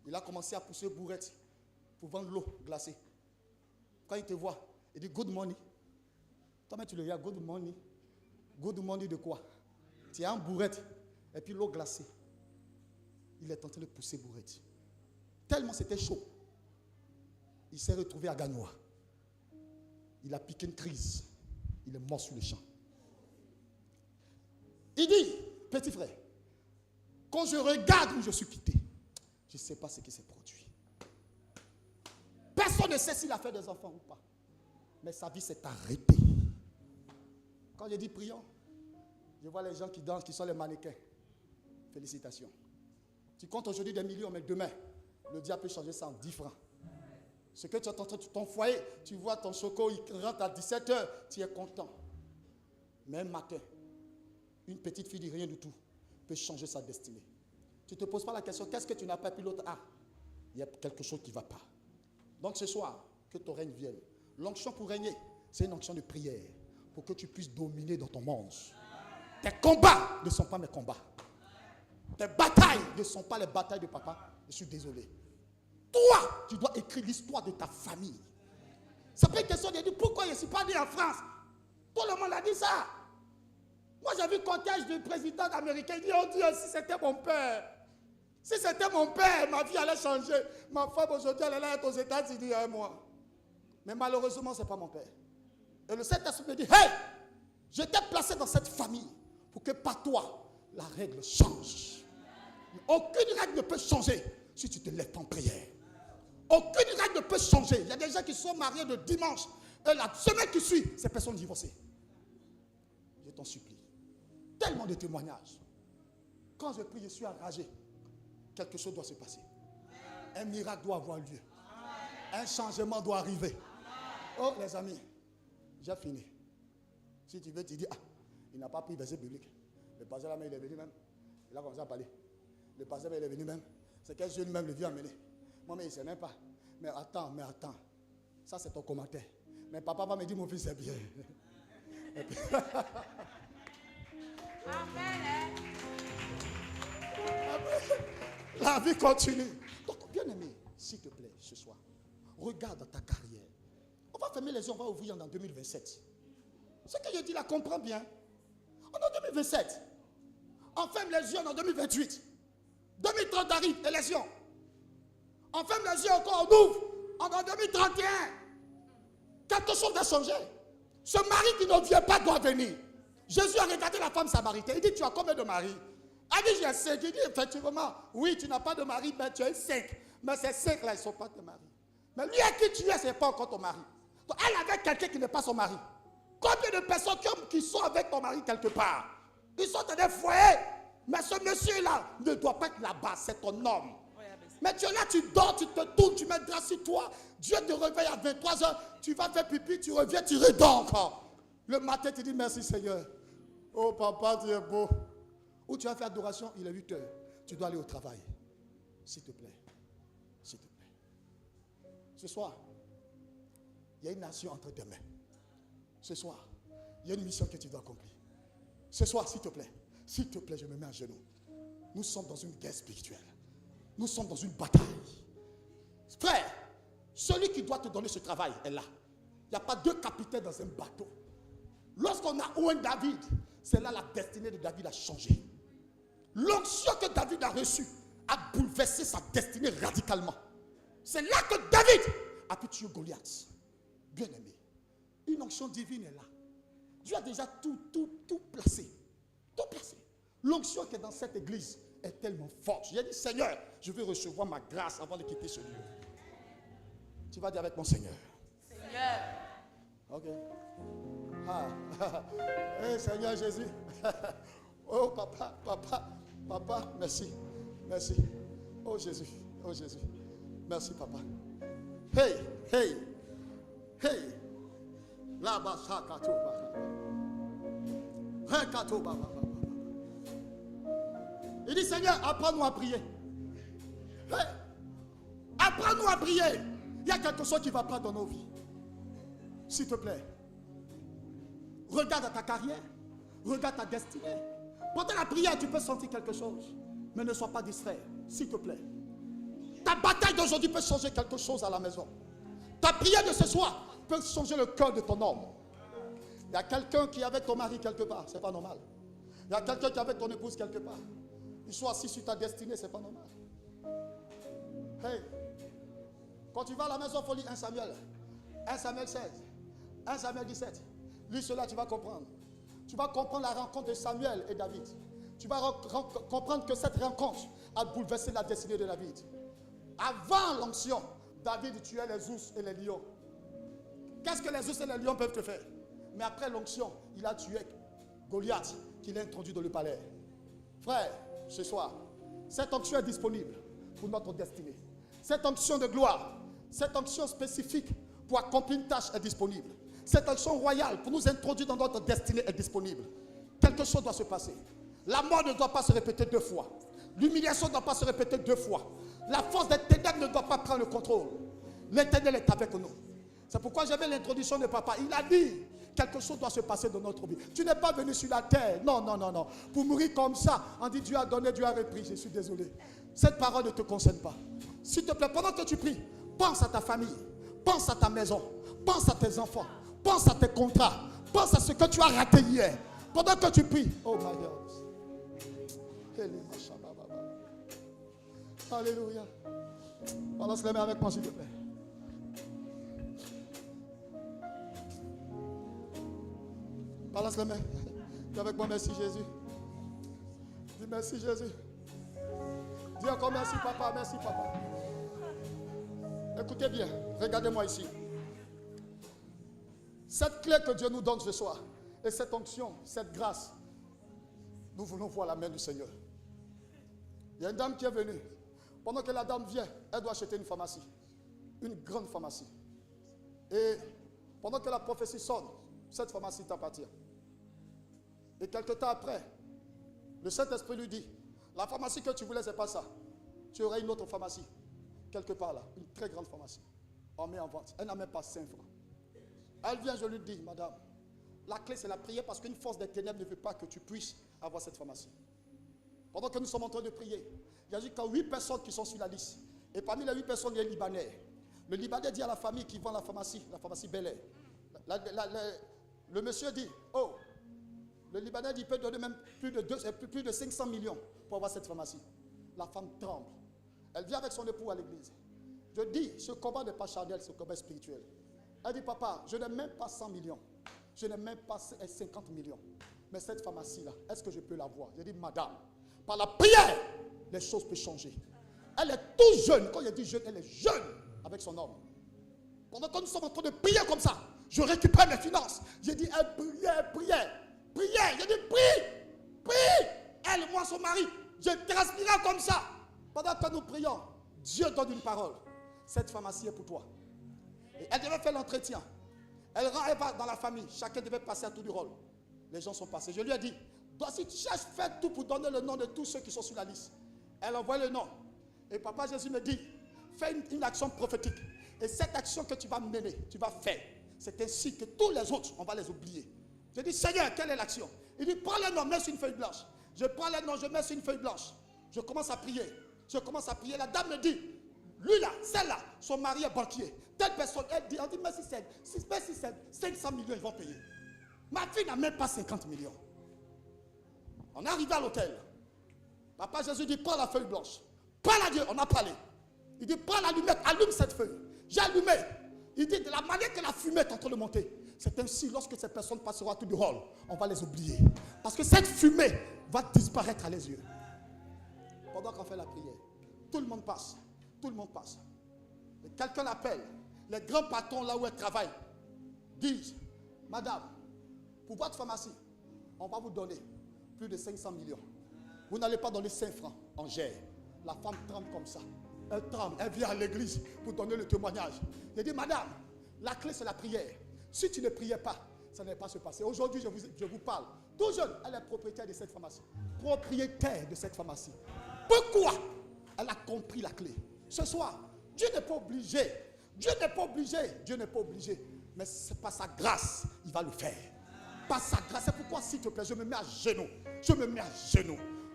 Il a commencé à pousser bourrette pour vendre l'eau glacée. Quand il te voit, il dit good morning. Toi-même tu le regardes, good morning. Good morning de quoi? Tu as un bourrette et puis l'eau glacée. Il est en train de pousser bourrette. Tellement c'était chaud. Il s'est retrouvé à Gagnoa. Il a piqué une crise. Il est mort sur le champ. Il dit, petit frère, quand je regarde où je suis quitté, je ne sais pas ce qui s'est produit. Personne ne sait s'il a fait des enfants ou pas. Mais sa vie s'est arrêtée. Quand je dis prions, je vois les gens qui dansent, qui sont les mannequins. Félicitations. Tu comptes aujourd'hui des millions, mais demain, Le diable peut changer ça en 10 francs. Ce que tu as entendu, ton foyer, tu vois ton choco, il rentre à 17h, tu es content. Mais un matin, une petite fille dit rien du tout, peut changer sa destinée. Tu ne te poses pas la question, qu'est-ce que tu n'as pas, puis l'autre a. Il y a quelque chose qui ne va pas. Donc ce soir, que ton règne vienne. L'onction pour régner, c'est une onction de prière, pour que tu puisses dominer dans ton monde. Tes combats ne sont pas mes combats. Tes batailles ne sont pas les batailles de papa. Je suis désolé. Toi, tu dois écrire l'histoire de ta famille. Ça peut être question de dire pourquoi je ne suis pas né en France. Tout le monde a dit ça. Moi, j'ai vu le cortège du président américain. Il dit, oh Dieu, si c'était mon père. Si c'était mon père, ma vie allait changer. Ma femme, aujourd'hui, elle allait être aux États-Unis un mois. Mais malheureusement, ce n'est pas mon père. Et le Saint-Esprit me dit, hey, je t'ai placé dans cette famille pour que par toi, la règle change. Aucune règle ne peut changer si tu te lèves en prière. Aucune règle ne peut changer. Il y a des gens qui sont mariés de dimanche. Et la semaine qui suit, ces personnes divorcées. Je t'en supplie. Tellement de témoignages. Quand je prie, je suis enragé. Quelque chose doit se passer. Un miracle doit avoir lieu. Un changement doit arriver. Oh, les amis, j'ai fini. Si tu veux, tu dis, ah, il n'a pas pris verset biblique. Le pasteur là, il est venu même. Il a commencé à parler. Le pasteur, il est venu même. C'est quel jeune même le vieux amené. Moi, mais il ne sait même pas. Mais attends. Ça, c'est ton commentaire. Mais papa va me dire, mon fils, c'est bien. Amen. La vie continue. Donc, bien aimé, s'il te plaît, ce soir, regarde ta carrière. On va fermer les yeux, on va ouvrir en 2027. Ce que je dis là, comprends bien. On est en 2027. On ferme les yeux en 2028. 2030 arrive, élection. On ferme les yeux encore, on ouvre. On est en 2031. Quelque chose va changer. Ce mari qui ne vient pas doit venir. Jésus a regardé la femme samaritaine. Il dit, tu as combien de maris? Elle dit, j'ai 5. Il dit, effectivement, oui, tu n'as pas de mari, mais tu as 5. Mais ces 5 là, ils ne sont pas tes maris. Mais lui à qui tu es, ce n'est pas encore ton mari. Donc, elle avait quelqu'un qui n'est pas son mari. Combien de personnes qui sont avec ton mari quelque part? Ils sont dans des foyers. Mais ce monsieur-là ne doit pas être là-bas, c'est ton homme. Mais tu es là, tu dors, tu te tournes, tu mets le drap sur toi. Dieu te réveille à 23h, tu vas faire pipi, tu reviens, tu redors encore. Le matin, tu dis merci Seigneur. Oh papa, tu es beau. Ou tu vas faire adoration, il est 8h. Tu dois aller au travail. S'il te plaît. S'il te plaît. Ce soir, il y a une nation entre tes mains. Ce soir, il y a une mission que tu dois accomplir. Ce soir, s'il te plaît, je me mets à genoux. Nous sommes dans une guerre spirituelle. Nous sommes dans une bataille. Frère, celui qui doit te donner ce travail est là. Il n'y a pas deux capitaines dans un bateau. Lorsqu'on a Owen David, c'est là la destinée de David a changé. L'onction que David a reçue a bouleversé sa destinée radicalement. C'est là que David a pu tuer Goliath. Bien aimé, une onction divine est là. Dieu a déjà tout placé. Tout placé. L'onction qui est dans cette église est tellement forte. J'ai dit, Seigneur, je veux recevoir ma grâce avant de quitter ce lieu. Tu vas dire avec mon Seigneur. Seigneur. Ok. Hey, Seigneur Jésus. Oh papa, merci. Oh Jésus. Merci papa. Hey. Là-bas, il dit, Seigneur, apprends-nous à prier. Hey, apprends-nous à prier. Il y a quelque chose qui ne va pas dans nos vies. S'il te plaît. Regarde ta carrière. Regarde ta destinée. Pendant la prière, tu peux sentir quelque chose. Mais ne sois pas distrait. S'il te plaît. Ta bataille d'aujourd'hui peut changer quelque chose à la maison. Ta prière de ce soir peut changer le cœur de ton homme. Il y a quelqu'un qui est avec ton mari quelque part. C'est pas normal. Il y a quelqu'un qui est avec ton épouse quelque part. Ils sont assis sur ta destinée, c'est pas normal. Hey, quand tu vas à la maison, il faut lire 1 Samuel 16, 1 Samuel 17. Lis cela, tu vas comprendre. Tu vas comprendre la rencontre de Samuel et David. Tu vas comprendre que cette rencontre a bouleversé la destinée de David. Avant l'onction, David tuait les ours et les lions. Qu'est-ce que les ours et les lions peuvent te faire? Mais après l'onction, il a tué Goliath, qu'il a introduit dans le palais. Frère, ce soir, cette onction est disponible pour notre destinée. Cette onction de gloire, cette onction spécifique pour accomplir une tâche est disponible. Cette onction royale pour nous introduire dans notre destinée est disponible. Quelque chose doit se passer. La mort ne doit pas se répéter 2 fois. L'humiliation ne doit pas se répéter 2 fois. La force des ténèbres ne doit pas prendre le contrôle. L'Éternel est avec nous. C'est pourquoi j'avais l'introduction de papa. Il a dit, quelque chose doit se passer dans notre vie. Tu n'es pas venu sur la terre. Non, non, non, non. Pour mourir comme ça, on dit Dieu a donné, Dieu a repris. Je suis désolé. Cette parole ne te concerne pas. S'il te plaît, pendant que tu pries, pense à ta famille. Pense à ta maison. Pense à tes enfants. Pense à tes contrats. Pense à ce que tu as raté hier. Pendant que tu pries. Oh my God. Alléluia. Balance les mains avec moi, s'il te plaît. Balance les mains. Dis avec moi, merci Jésus. Dis merci Jésus. Dis encore merci papa, merci papa. Écoutez bien, regardez-moi ici. Cette clé que Dieu nous donne ce soir, et cette onction, cette grâce, nous voulons voir la main du Seigneur. Il y a une dame qui est venue. Pendant que la dame vient, elle doit acheter une pharmacie. Une grande pharmacie. Et pendant que la prophétie sonne, cette pharmacie t'appartient. Et quelque temps après, le Saint-Esprit lui dit, la pharmacie que tu voulais, ce n'est pas ça. Tu aurais une autre pharmacie. Quelque part là, une très grande pharmacie. On met en vente. Elle n'a même pas 5 francs. Elle vient, je lui dis, madame, la clé c'est la prière parce qu'une force des ténèbres ne veut pas que tu puisses avoir cette pharmacie. Pendant que nous sommes en train de prier, il y a jusqu'à 8 personnes qui sont sur la liste. Et parmi les 8 personnes, il y a un Libanais. Le Libanais dit à la famille qui vend la pharmacie Bel Air. Le monsieur dit, oh, le Libanais dit, il peut donner même plus de 500 millions pour avoir cette pharmacie. La femme tremble. Elle vient avec son époux à l'église. Je dis, ce combat n'est pas charnel, c'est un combat spirituel. Elle dit, papa, je n'ai même pas 100 millions. Je n'ai même pas 50 millions. Mais cette pharmacie-là, est-ce que je peux l'avoir? Je dis, madame, par la prière, les choses peuvent changer. Elle est toute jeune. Quand je dis jeune, elle est jeune avec son homme. Pendant que nous sommes en train de prier comme ça, je récupère mes finances. J'ai dit, elle prière. J'ai dit, prie. Elle, moi, son mari, je transpirais comme ça. Pendant que nous prions, Dieu donne une parole. Cette pharmacie est pour toi. Et elle devait faire l'entretien. Elle va dans la famille. Chacun devait passer à tout du rôle. Les gens sont passés. Je lui ai dit, si tu cherches, fais tout pour donner le nom de tous ceux qui sont sur la liste. Elle envoie le nom. Et papa Jésus me dit, fais une action prophétique. Et cette action que tu vas mener, tu vas faire. C'est ainsi que tous les autres, on va les oublier. Je dis, Seigneur, quelle est l'action? Il dit, prends le nom, mets sur une feuille blanche. Je prends le nom, je mets sur une feuille blanche. Je commence à prier. La dame me dit, lui là, celle-là, son mari est banquier. Telle personne, elle dit, on dit, mais si c'est 500 millions, ils vont payer. Ma fille n'a même pas 50 millions. On est arrivé à l'hôtel. Papa Jésus dit, prends la feuille blanche. Parle à Dieu, on a parlé. Il dit, prends l'allumette, allume cette feuille. J'ai allumé. Il dit, de la manière que la fumée est en train de monter, c'est ainsi, lorsque ces personnes passeront à tout du hall, on va les oublier. Parce que cette fumée va disparaître à les yeux. Pendant qu'on fait la prière, tout le monde passe. Et quelqu'un l'appelle. Les grands patrons, là où elle travaille, disent, madame, pour votre pharmacie, on va vous donner plus de 500 millions. Vous n'allez pas donner 5 francs en gère. La femme tremble comme ça. Elle tremble, elle vient à l'église pour donner le témoignage. Elle dit, madame, la clé c'est la prière. Si tu ne priais pas, ça n'allait pas se passer. Aujourd'hui, je vous parle. Tout jeune, elle est propriétaire de cette pharmacie. Propriétaire de cette pharmacie. Pourquoi? Elle a compris la clé. Ce soir, Dieu n'est pas obligé. Dieu n'est pas obligé. Mais c'est par sa grâce, il va le faire. Par sa grâce. C'est pourquoi, s'il te plaît, je me mets à genoux.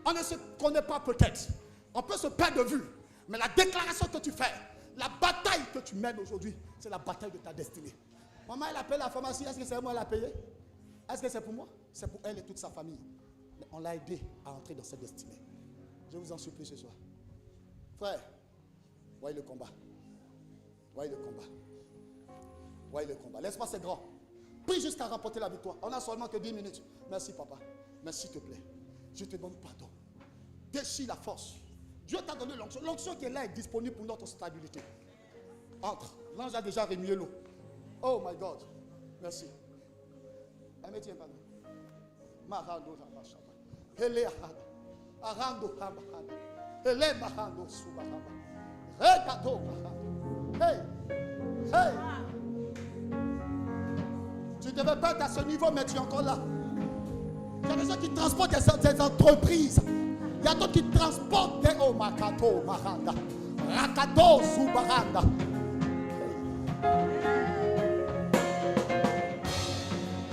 On ne se connaît pas peut-être. On peut se perdre de vue. Mais la déclaration que tu fais, la bataille que tu mènes aujourd'hui, c'est la bataille de ta destinée. Maman, elle appelle la pharmacie. Est-ce que c'est moi qui l'a payé? Est-ce que c'est pour moi? C'est pour elle et toute sa famille. Mais on l'a aidé à entrer dans cette destinée. Je vous en supplie ce soir. Frère, voyez le combat. L'espace est grand. Prie jusqu'à remporter la victoire. On n'a seulement que 10 minutes. Merci papa. Mais s'il te plaît, je te donne pardon. Déchire la force. Dieu t'a donné l'onction. L'onction qui est là est disponible pour notre stabilité. Entre. L'ange a déjà remué l'eau. Oh my God. Merci. Hey, cadeau. Hey. Hey. Tu devais pas être à ce niveau, mais tu es encore là. Il y a des gens qui transportent des entreprises. Il y a d'autres qui transportent des Makato, Maranda. Rakato, Subaranda.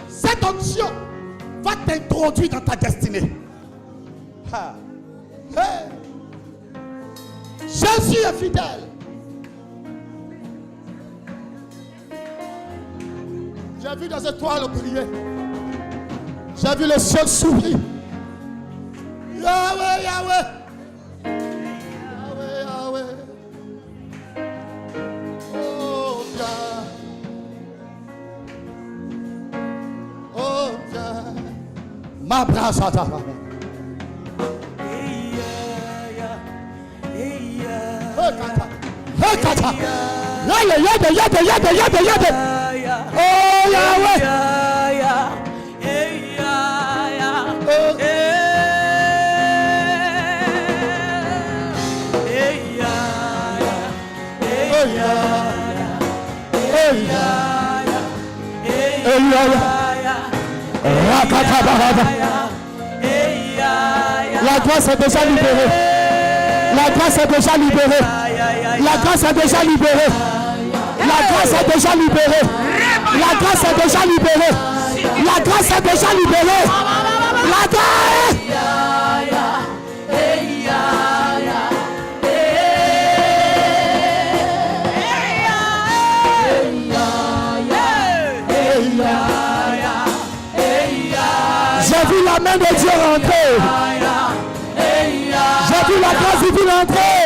Cette onction va t'introduire dans ta destinée. Hey. Jésus est fidèle. J'ai vu les étoiles briller. J'ai vu le ciel s'ouvrir. Yahweh, Yahweh. Yahweh, Yahweh. Oh, Dieu. Oh, Dieu. Ma brasse à ta main. Hey, Kata. Yade. Oh, Yahweh. La grâce est déjà libérée. La grâce est déjà libérée. La grâce est déjà libérée. La grâce est déjà libérée. La grâce est déjà libérée. La grâce est déjà libérée. La grâce. J'ai vu la main de Dieu rentrer. J'ai vu la grâce divine rentrer.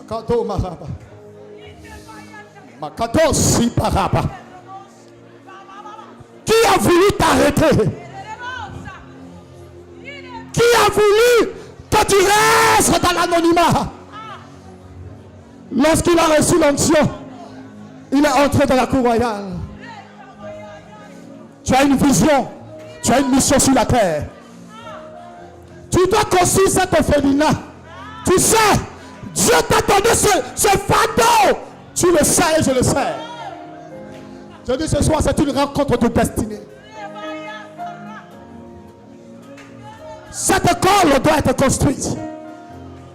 Makato Maraba. Makato si Paraba. Qui a voulu t'arrêter? Qui a voulu que tu restes dans l'anonymat? Lorsqu'il a reçu l'onction, il est entré dans la cour royale. Tu as une vision, tu as une mission sur la terre. Tu dois construire cette orphelinat. Tu sais, Dieu t'a donné ce fardeau. Tu le sais et je le sais. Je dis ce soir, c'est une rencontre de destinée. Cette école doit être construite.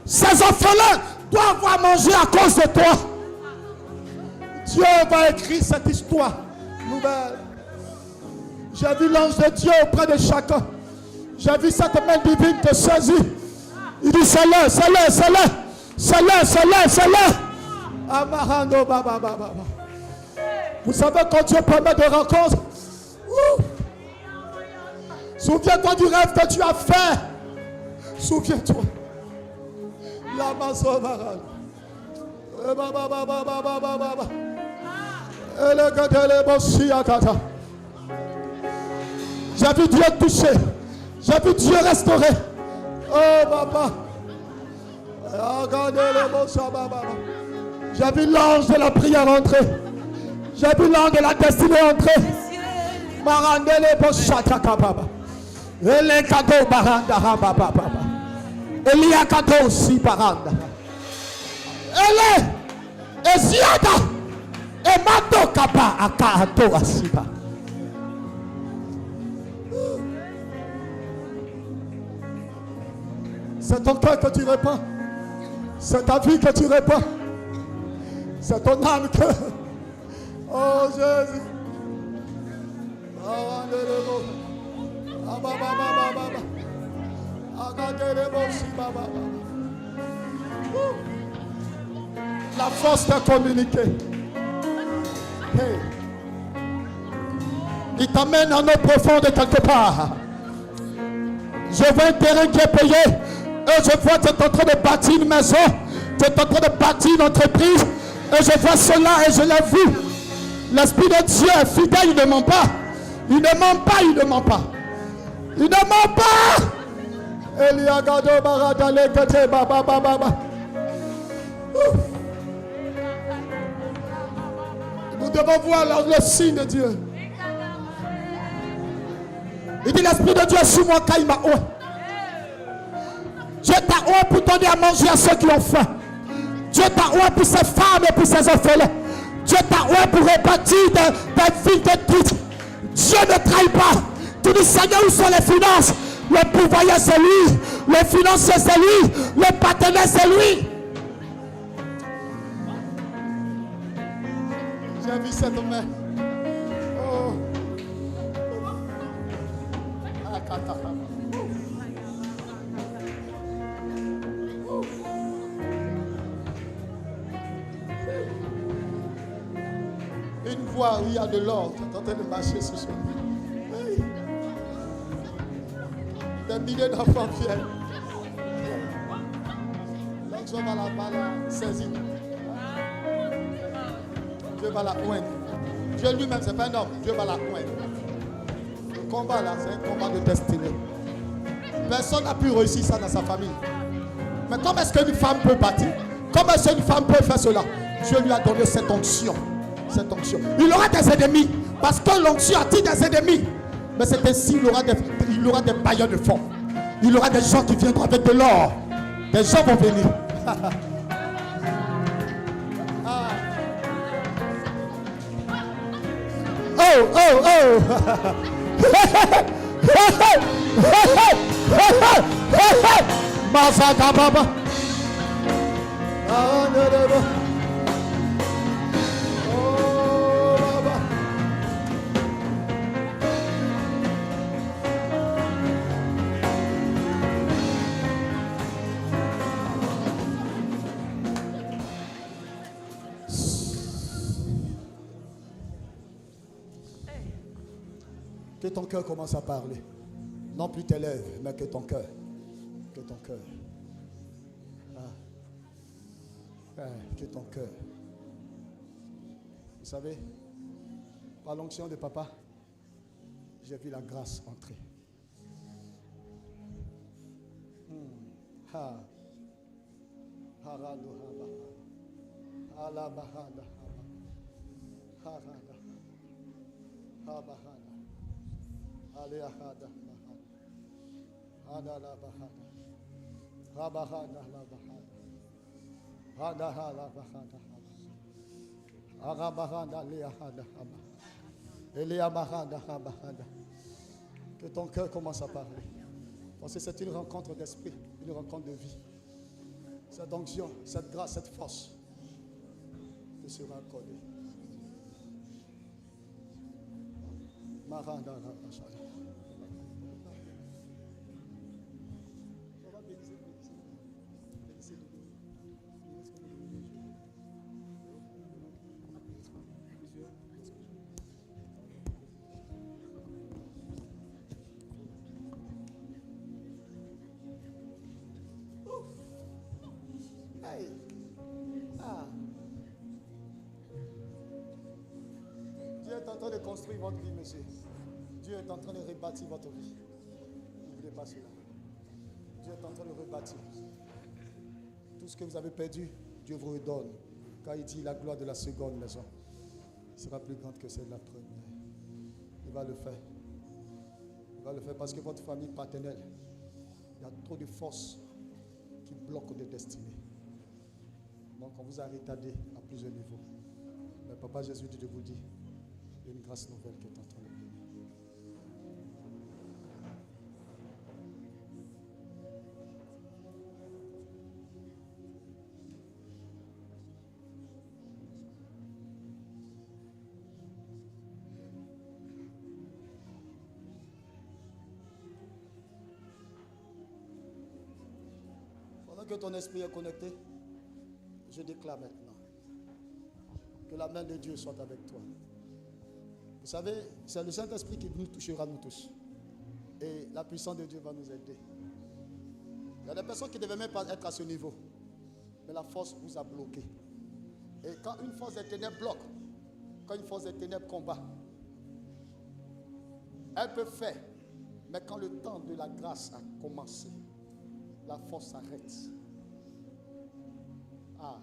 Ces orphelins doivent avoir mangé à cause de toi. Dieu va écrire cette histoire nouvelle. J'ai vu l'ange de Dieu auprès de chacun. J'ai vu cette main divine te saisir. Il dit c'est-le, c'est-le, c'est-le. C'est-le, c'est-le, c'est-le. Amarando baba baba. Vous savez quand Dieu permet de rencontres. Souviens-toi du rêve que tu as fait. Souviens-toi. La maso marade. Baba baba baba baba. Elle gadele bosia kata. J'ai vu Dieu toucher. J'ai vu Dieu restaurer. Oh, papa. Regardez le beau Shabbat. J'ai vu l'ange de la prière entrer. J'ai vu l'ange de la destinée entrer. Marandele beau Shataka baba. Ele kato baranda baba baba. Elia kato si baranda. Ele Eziada. Emato kapa akato asiba. C'est ton cœur que tu répands. C'est ta vie que tu répands. C'est ton âme que... Oh Jésus. La force de communiquer. Hey. Il t'amène en eau profonde quelque part. Je vois un terrain qui est payé. Et je vois que tu es en train de bâtir une maison. Tu es en train de bâtir une entreprise. Et je vois cela et je l'ai vu. L'Esprit de Dieu est fidèle, il ne ment pas. Il ne ment pas, il ne ment pas. Il ne ment pas. Nous devons voir le signe de Dieu. Il dit l'Esprit de Dieu est sur moi quand il m'a oué. Dieu t'a oué pour donner à manger à ceux qui ont faim. Dieu t'a oué pour ses femmes et pour ses orphelins. Dieu t'a oué pour rebâtir des villes de titres. Dieu ne trahit pas. Tu dis Seigneur, où sont les finances? Le pourvoyeur c'est lui. Le financier c'est lui. Le partenaire c'est lui. J'ai vu cette main. Oh. Une voie où il y a de l'or, tu es en train de marcher sur ce lit. Des milliers d'enfants viennent. Donc Dieu va la saisir. Dieu va la oindre. Dieu lui-même, ce n'est pas un homme. Dieu va la oindre. Le combat là, c'est un combat de destinée. Personne n'a pu réussir ça dans sa famille. Mais comment est-ce qu'une femme peut bâtir? Comment est-ce qu'une femme peut faire cela? Dieu lui a donné cette onction. Cette onction. Il aura des ennemis. Parce que l'onction attire des ennemis. Mais c'est ainsi, il aura des bailleurs de fonds. Il aura des gens qui viendront avec de l'or. Des gens vont venir. Oh, oh, oh. Mazaka baba. Que ton cœur commence à parler. Non plus tes lèvres, mais que ton cœur. Que ton cœur. Que ton cœur. Vous savez, par l'onction de papa, j'ai vu la grâce entrer. Que ton cœur commence à parler. Parce que c'est une rencontre d'esprit, une rencontre de vie. Cette onction, cette grâce, cette force te sera accordée. Maranda Rabashada. Dieu est en train de construire votre vie, monsieur. Dieu est en train de rebâtir votre vie. N'oubliez pas cela. Dieu est en train de rebâtir. Tout ce que vous avez perdu, Dieu vous redonne. Quand il dit la gloire de la seconde maison sera plus grande que celle de la première. Il va le faire. Il va le faire parce que votre famille paternelle, il y a trop de forces qui bloquent des destinées. Donc on vous a retardé à plusieurs niveaux. Mais Papa Jésus dit de vous dire, il y a une grâce nouvelle qui est en train de venir. Pendant que ton esprit est connecté, je déclare maintenant que la main de Dieu soit avec toi. Vous savez, c'est le Saint-Esprit qui nous touchera, nous tous. Et la puissance de Dieu va nous aider. Il y a des personnes qui ne devaient même pas être à ce niveau. Mais la force vous a bloqué. Et quand une force des ténèbres bloque, quand une force des ténèbres combat, elle peut faire. Mais quand le temps de la grâce a commencé, la force s'arrête. Ah.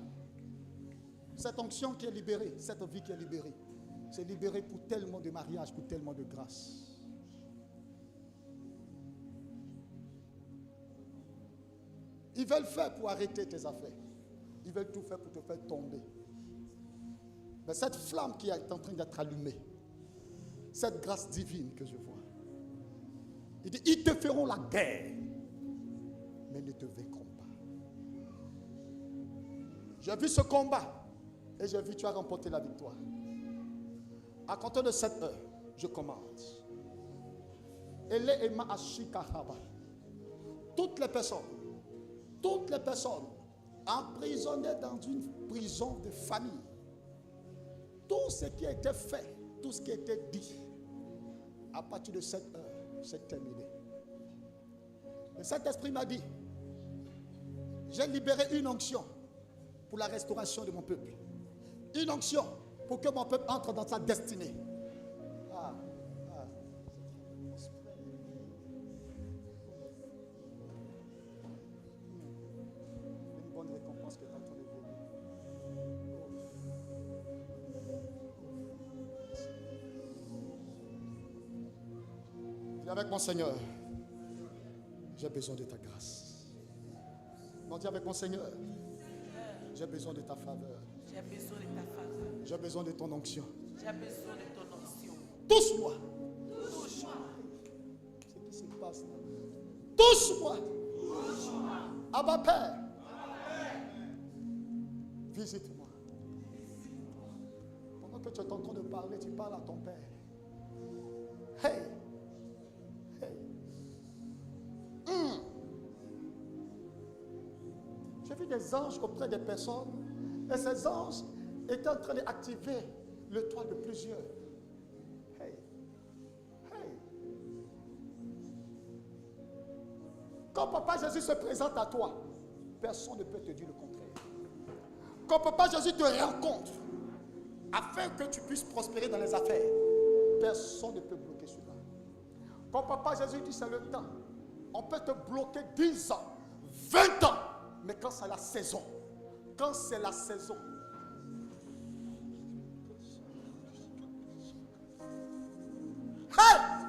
Cette onction qui est libérée, cette vie qui est libérée, c'est libéré pour tellement de mariages, pour tellement de grâce. Ils veulent faire pour arrêter tes affaires. Ils veulent tout faire pour te faire tomber. Mais cette flamme qui est en train d'être allumée, cette grâce divine que je vois, il dit, ils te feront la guerre, mais ne te vaincront pas. J'ai vu ce combat et j'ai vu que tu as remporté la victoire. À compter de 7 heures, je commence. Toutes les personnes emprisonnées dans une prison de famille, tout ce qui a été fait, tout ce qui a été dit, à partir de 7 heures, c'est terminé. Le Saint-Esprit m'a dit, j'ai libéré une onction pour la restauration de mon peuple. Une onction pour que mon peuple entre dans sa destinée. Une bonne récompense qui est en train de venir. Dis avec mon Seigneur, j'ai besoin de ta grâce. Non, dis avec mon Seigneur, j'ai besoin de ta faveur. J'ai besoin de ta faveur. J'ai besoin de ton onction. J'ai besoin de ton onction. Touche-moi. Touche-moi. Ce qui se passe là. Touche-moi. Abba Père. Visite-moi. Pendant que tu es en train de parler, tu parles à ton Père. Hey. Hey. J'ai vu des anges auprès des personnes. Et ces anges étaient en train d'activer le toit de plusieurs. Hey. Hey. Quand Papa Jésus se présente à toi, personne ne peut te dire le contraire. Quand Papa Jésus te rencontre, afin que tu puisses prospérer dans les affaires, personne ne peut bloquer cela. Quand Papa Jésus dit c'est le temps, on peut te bloquer 10 ans, 20 ans, mais quand c'est la saison, quand c'est la saison, hey!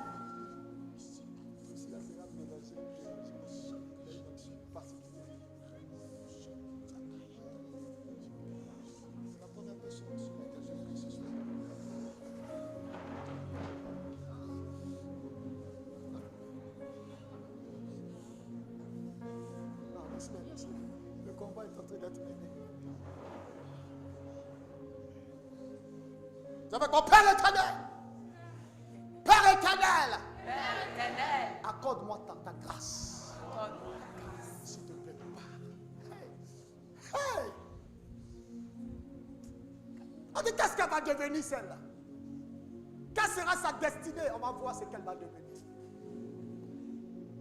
Le combat est en train d'être mené. Vous avez compris, Père éternel. Père éternel. Père éternel. Accorde-moi ta grâce. Accorde-moi ta grâce. S'il te plaît, Papa. Hey. Hey. On dit qu'est-ce qu'elle va devenir celle-là? Quelle sera sa destinée? On va voir ce qu'elle va devenir.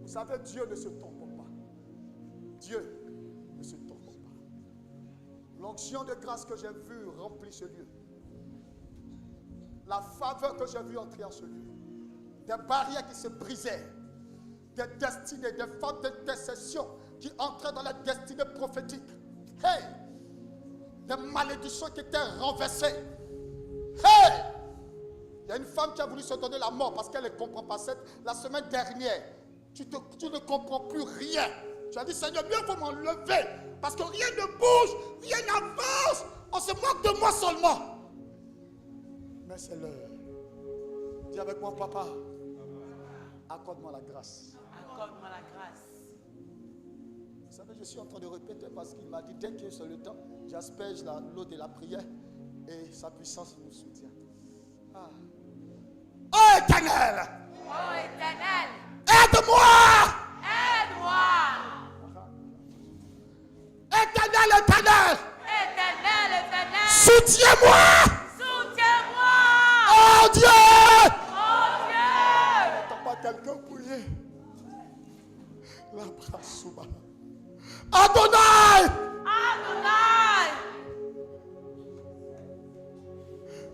Vous savez, Dieu ne se trompe pas. Dieu ne se trompe pas. L'onction de grâce que j'ai vue remplit ce lieu. La faveur que j'ai vue entrer en ce lieu. Des barrières qui se brisaient. des destinées, des femmes d'intercession qui entraient dans la destinée prophétique. Hey! Des malédictions qui étaient renversées. Hey! Il y a une femme qui a voulu se donner la mort parce qu'elle ne comprend pas. La semaine dernière, tu ne comprends plus rien. Tu as dit, Seigneur, mieux faut m'enlever parce que rien ne bouge, rien n'avance. On se moque de moi seulement. Mais c'est l'heure. Dis avec moi, papa, accorde-moi la grâce. Accorde-moi la grâce. Vous savez, je suis en train de répéter parce qu'il m'a dit, dès que c'est le temps, j'asperge l'eau de la prière et sa puissance nous soutient. Ah. Oh Éternel! Oh Éternel! Aide-moi! Aide-moi! Éternel, Éternel! Éternel, Éternel! Soutiens-moi! Soutiens-moi! Oh Dieu! Oh Dieu! N'attends pas quelqu'un prier. La brasouba. Adonai! Adonai!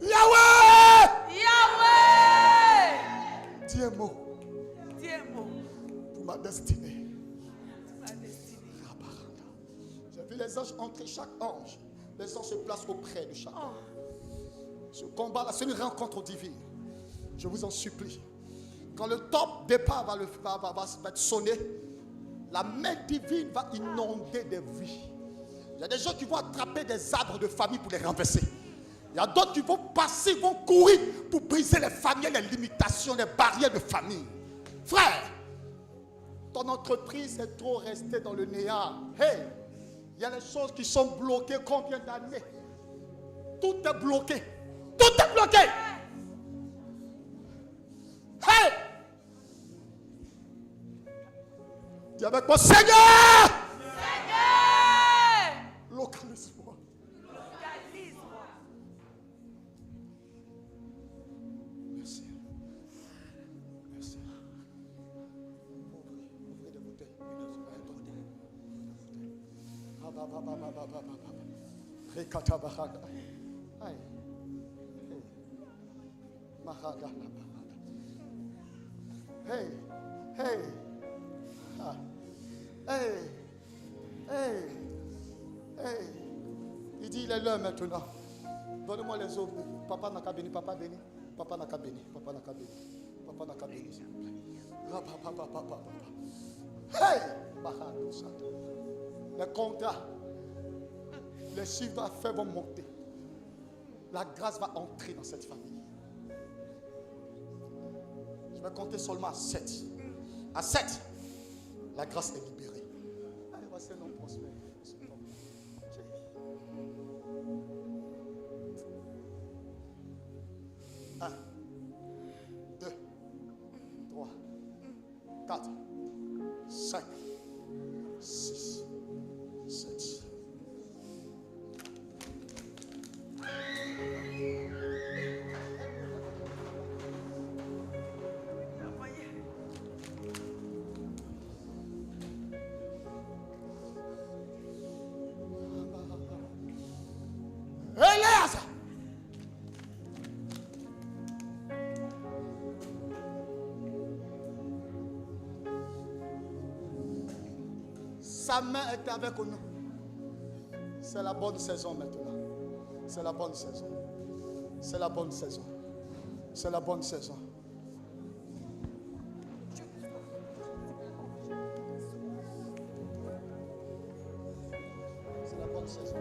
Yahweh! Yahweh! Dis un mot Dis un mot pour ma destinée. pour ma destinée. J'ai vu les anges entrer, chaque ange. Les anges se placent auprès de chaque ange. Ce combat-là, c'est une rencontre divine. Je vous en supplie. Quand le top départ va être sonné, la main divine va inonder des vies. Il y a des gens qui vont attraper des arbres de famille pour les renverser. Il y a d'autres qui vont passer, vont courir pour briser les familles, les limitations, les barrières de famille. Frère, ton entreprise est trop restée dans le néant. Hey, il y a des choses qui sont bloquées combien d'années? Tout est bloqué. Tout est bloqué. Hey! Dis avec moi, Seigneur! Seigneur! Localise-moi. Localise-moi. Merci. Merci. Ouvrez des bouteilles. Aïe. Hey, hey, ah. Hey, hey, hey. Il dit, il est l'heure maintenant. Donnez-moi les eaux. Papa n'a qu'à bénir, papa béni. Papa n'a qu'à bénir, papa n'a qu'à bénir. Papa n'a qu'à bénir, s'il vous plaît. Hey, les contrats, les chiffres d'affaires vont monter. La grâce va entrer dans cette famille. Je vais compter seulement à 7. À 7, la grâce est libérée. Allez, voici un nom prospère. 1, 2, 3, 4, 5, 6, 7. Elias! Sa main est avec nous. C'est la bonne saison maintenant. C'est la bonne saison. C'est la bonne saison. C'est la bonne saison. C'est la bonne saison.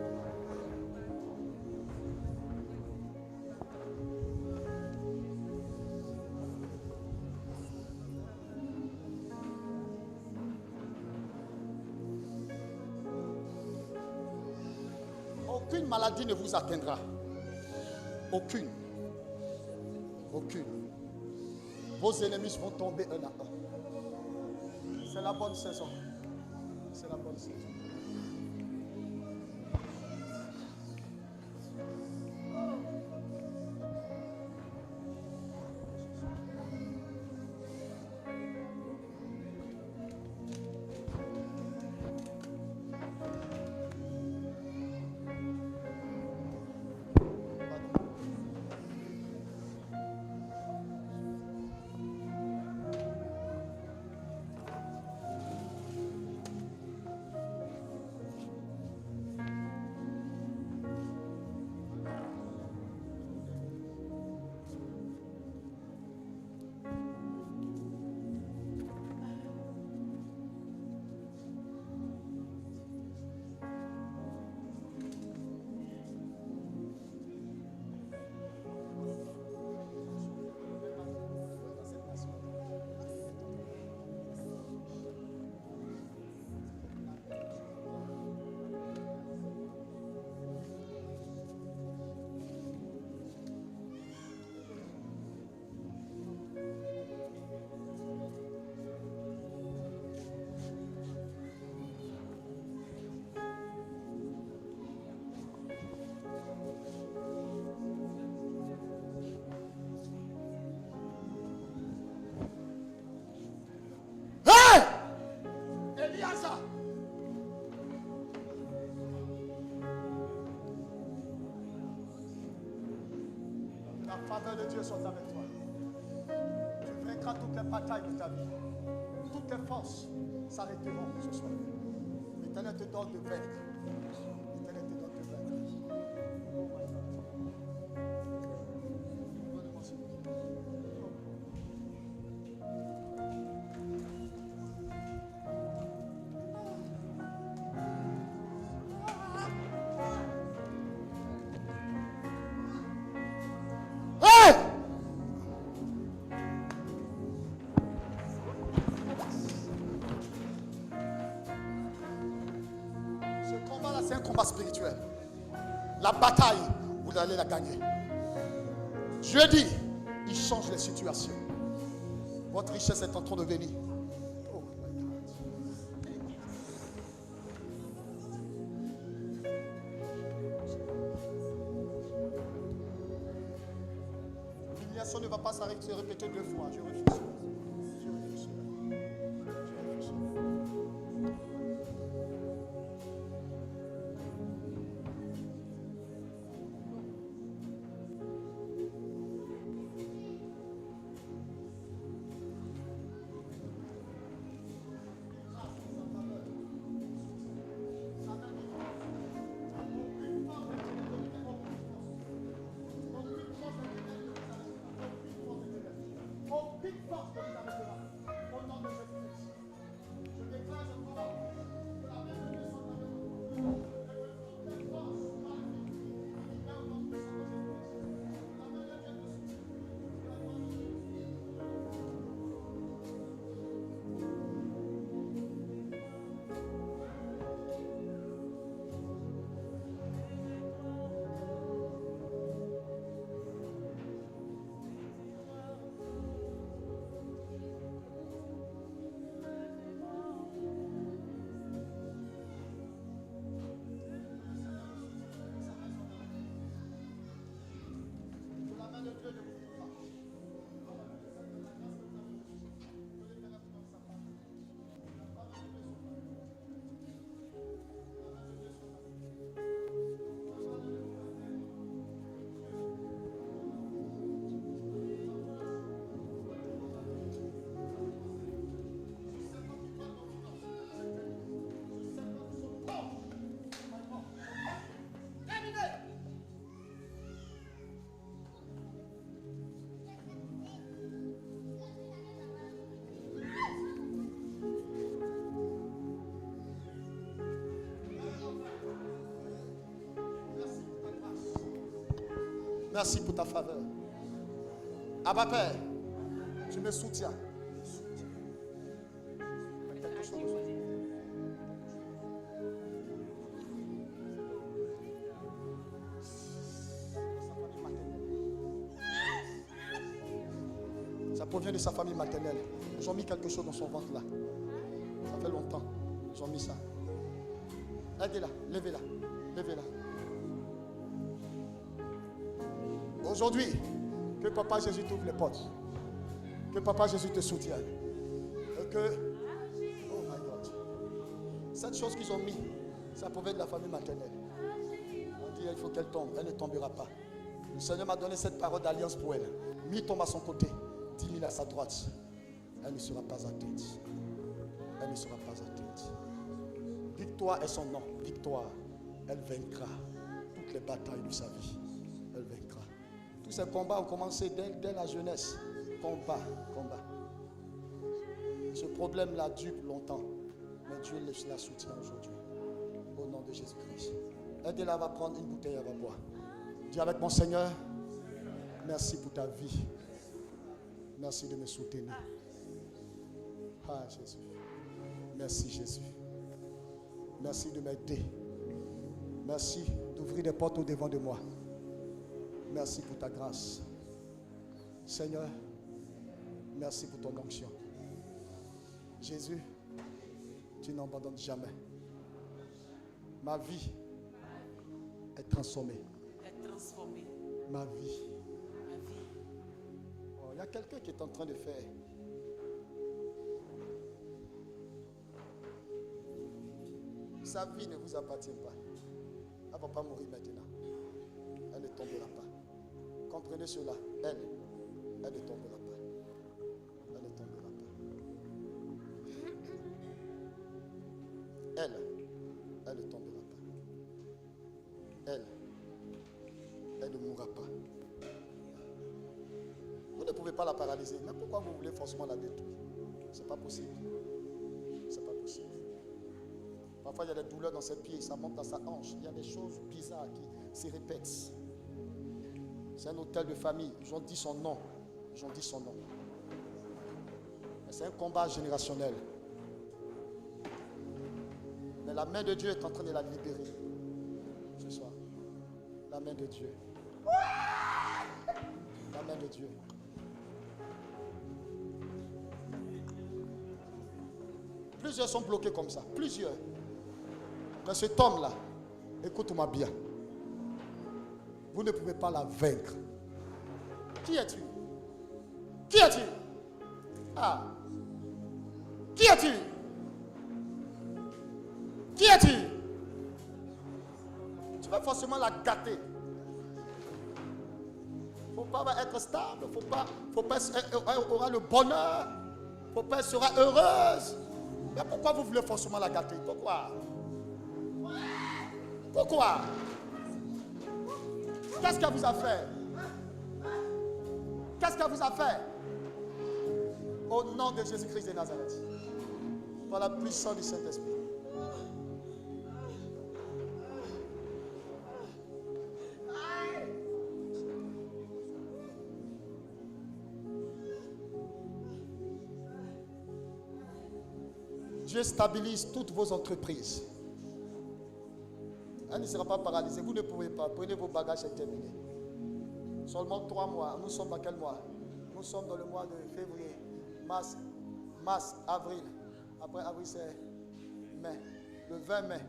Aucune maladie ne vous atteindra. Aucune. Aucune. Vos ennemis vont tomber un à un. C'est la bonne saison. C'est la bonne saison. faveur de Dieu soit avec toi. Tu vaincras toutes les batailles de ta vie. Toutes tes forces s'arrêteront ce soir. L'Éternel te donne de vaincre. L'Éternel te donne de vaincre. Oh my God. Ce combat-là, c'est un combat spirituel. La bataille, vous allez la gagner. Dieu dit, il change les situations. Votre richesse est en train de venir. Oh my God. L'humiliation ne va pas s'arrêter, se répéter 2 fois. Je refuse. Je refuse. Je refuse. Merci pour ta faveur. Abba Père, tu me soutiens. Ça provient de sa famille maternelle. Ils ont mis quelque chose dans son ventre là. Ça fait longtemps. Ils ont mis ça. Aidez-la, levez-la, levez-la. Aujourd'hui, que Papa Jésus t'ouvre les portes. Que Papa Jésus te soutienne. Et que, oh my God, cette chose qu'ils ont mis, ça provient de la famille maternelle. On dit il faut qu'elle tombe, elle ne tombera pas. Le Seigneur m'a donné cette parole d'alliance pour elle. 1000 tombent à son côté, 10 000 à sa droite. Elle ne sera pas atteinte. Elle ne sera pas atteinte. Victoire est son nom. Victoire. Elle vaincra toutes les batailles de sa vie. Elle vaincra. Tous ces combats ont commencé dès la jeunesse. Combat. Ce problème-là dure longtemps. Mais Dieu la soutient aujourd'hui. Au nom de Jésus-Christ. Aidez-la, va prendre une bouteille, elle va boire. Dis avec mon Seigneur, merci pour ta vie. Merci de me soutenir. Ah Jésus. Merci Jésus. Merci de m'aider. Merci d'ouvrir des portes au devant de moi. Merci pour ta grâce. Seigneur, merci pour ton onction. Jésus, tu n'abandonnes jamais. Ma vie est transformée. Ma vie. Oh, il y a quelqu'un qui est en train de faire. Sa vie ne vous appartient pas. Elle ne va pas mourir maintenant. Elle ne tombera pas. comprenez cela. Elle ne tombera pas. Elle ne tombera pas. Elle ne tombera pas. Elle ne mourra pas. Vous ne pouvez pas la paralyser. Mais pourquoi vous voulez forcément la détruire? C'est pas possible. C'est pas possible. Parfois, il y a des douleurs dans ses pieds, ça monte dans sa hanche. Il y a des choses bizarres qui se répètent. C'est un hôtel de famille. Ils ont dit son nom. Ils ont dit son nom. C'est un combat générationnel. Mais la main de Dieu est en train de la libérer ce soir. La main de Dieu. La main de Dieu. Plusieurs sont bloqués comme ça. Plusieurs. Mais cet homme-là, écoute-moi bien. Vous ne pouvez pas la vaincre. Qui es-tu? Qui es-tu? Ah. Qui es-tu? Qui es-tu? Tu vas forcément la gâter. Faut pas être stable. Faut pas elle aura le bonheur. Faut pas elle sera heureuse. Mais pourquoi vous voulez forcément la gâter? Pourquoi? Pourquoi? Qu'est-ce qu'elle vous a fait? Qu'est-ce qu'elle vous a fait? Au nom de Jésus-Christ de Nazareth. Par la puissance du Saint-Esprit. Dieu stabilise toutes vos entreprises. Elle ne sera pas paralysée. Vous ne pouvez pas. Prenez vos bagages et terminez. Seulement 3 mois. Nous sommes dans quel mois? Nous sommes dans le mois de février, mars, avril. Après avril, c'est mai. Le 20 mai,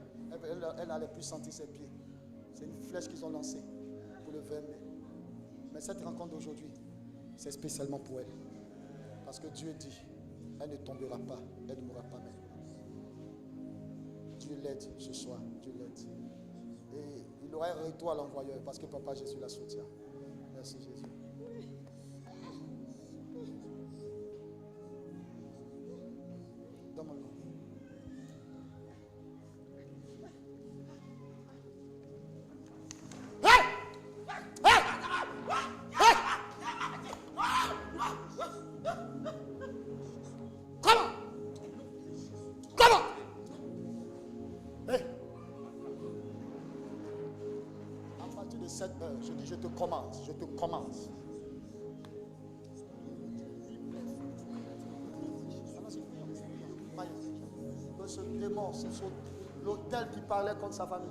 elle n'allait plus sentir ses pieds. C'est une flèche qu'ils ont lancée pour le 20 mai. Mais cette rencontre d'aujourd'hui, c'est spécialement pour elle. Parce que Dieu dit, elle ne tombera pas, elle ne mourra pas même. Dieu l'aide ce soir, Dieu l'aide. Et il aura un retour à l'envoyeur parce que Papa Jésus la soutient. Merci Jésus. Donne-moi. Je dis, je te commande. Ce démon, l'autel qui parlait contre sa famille,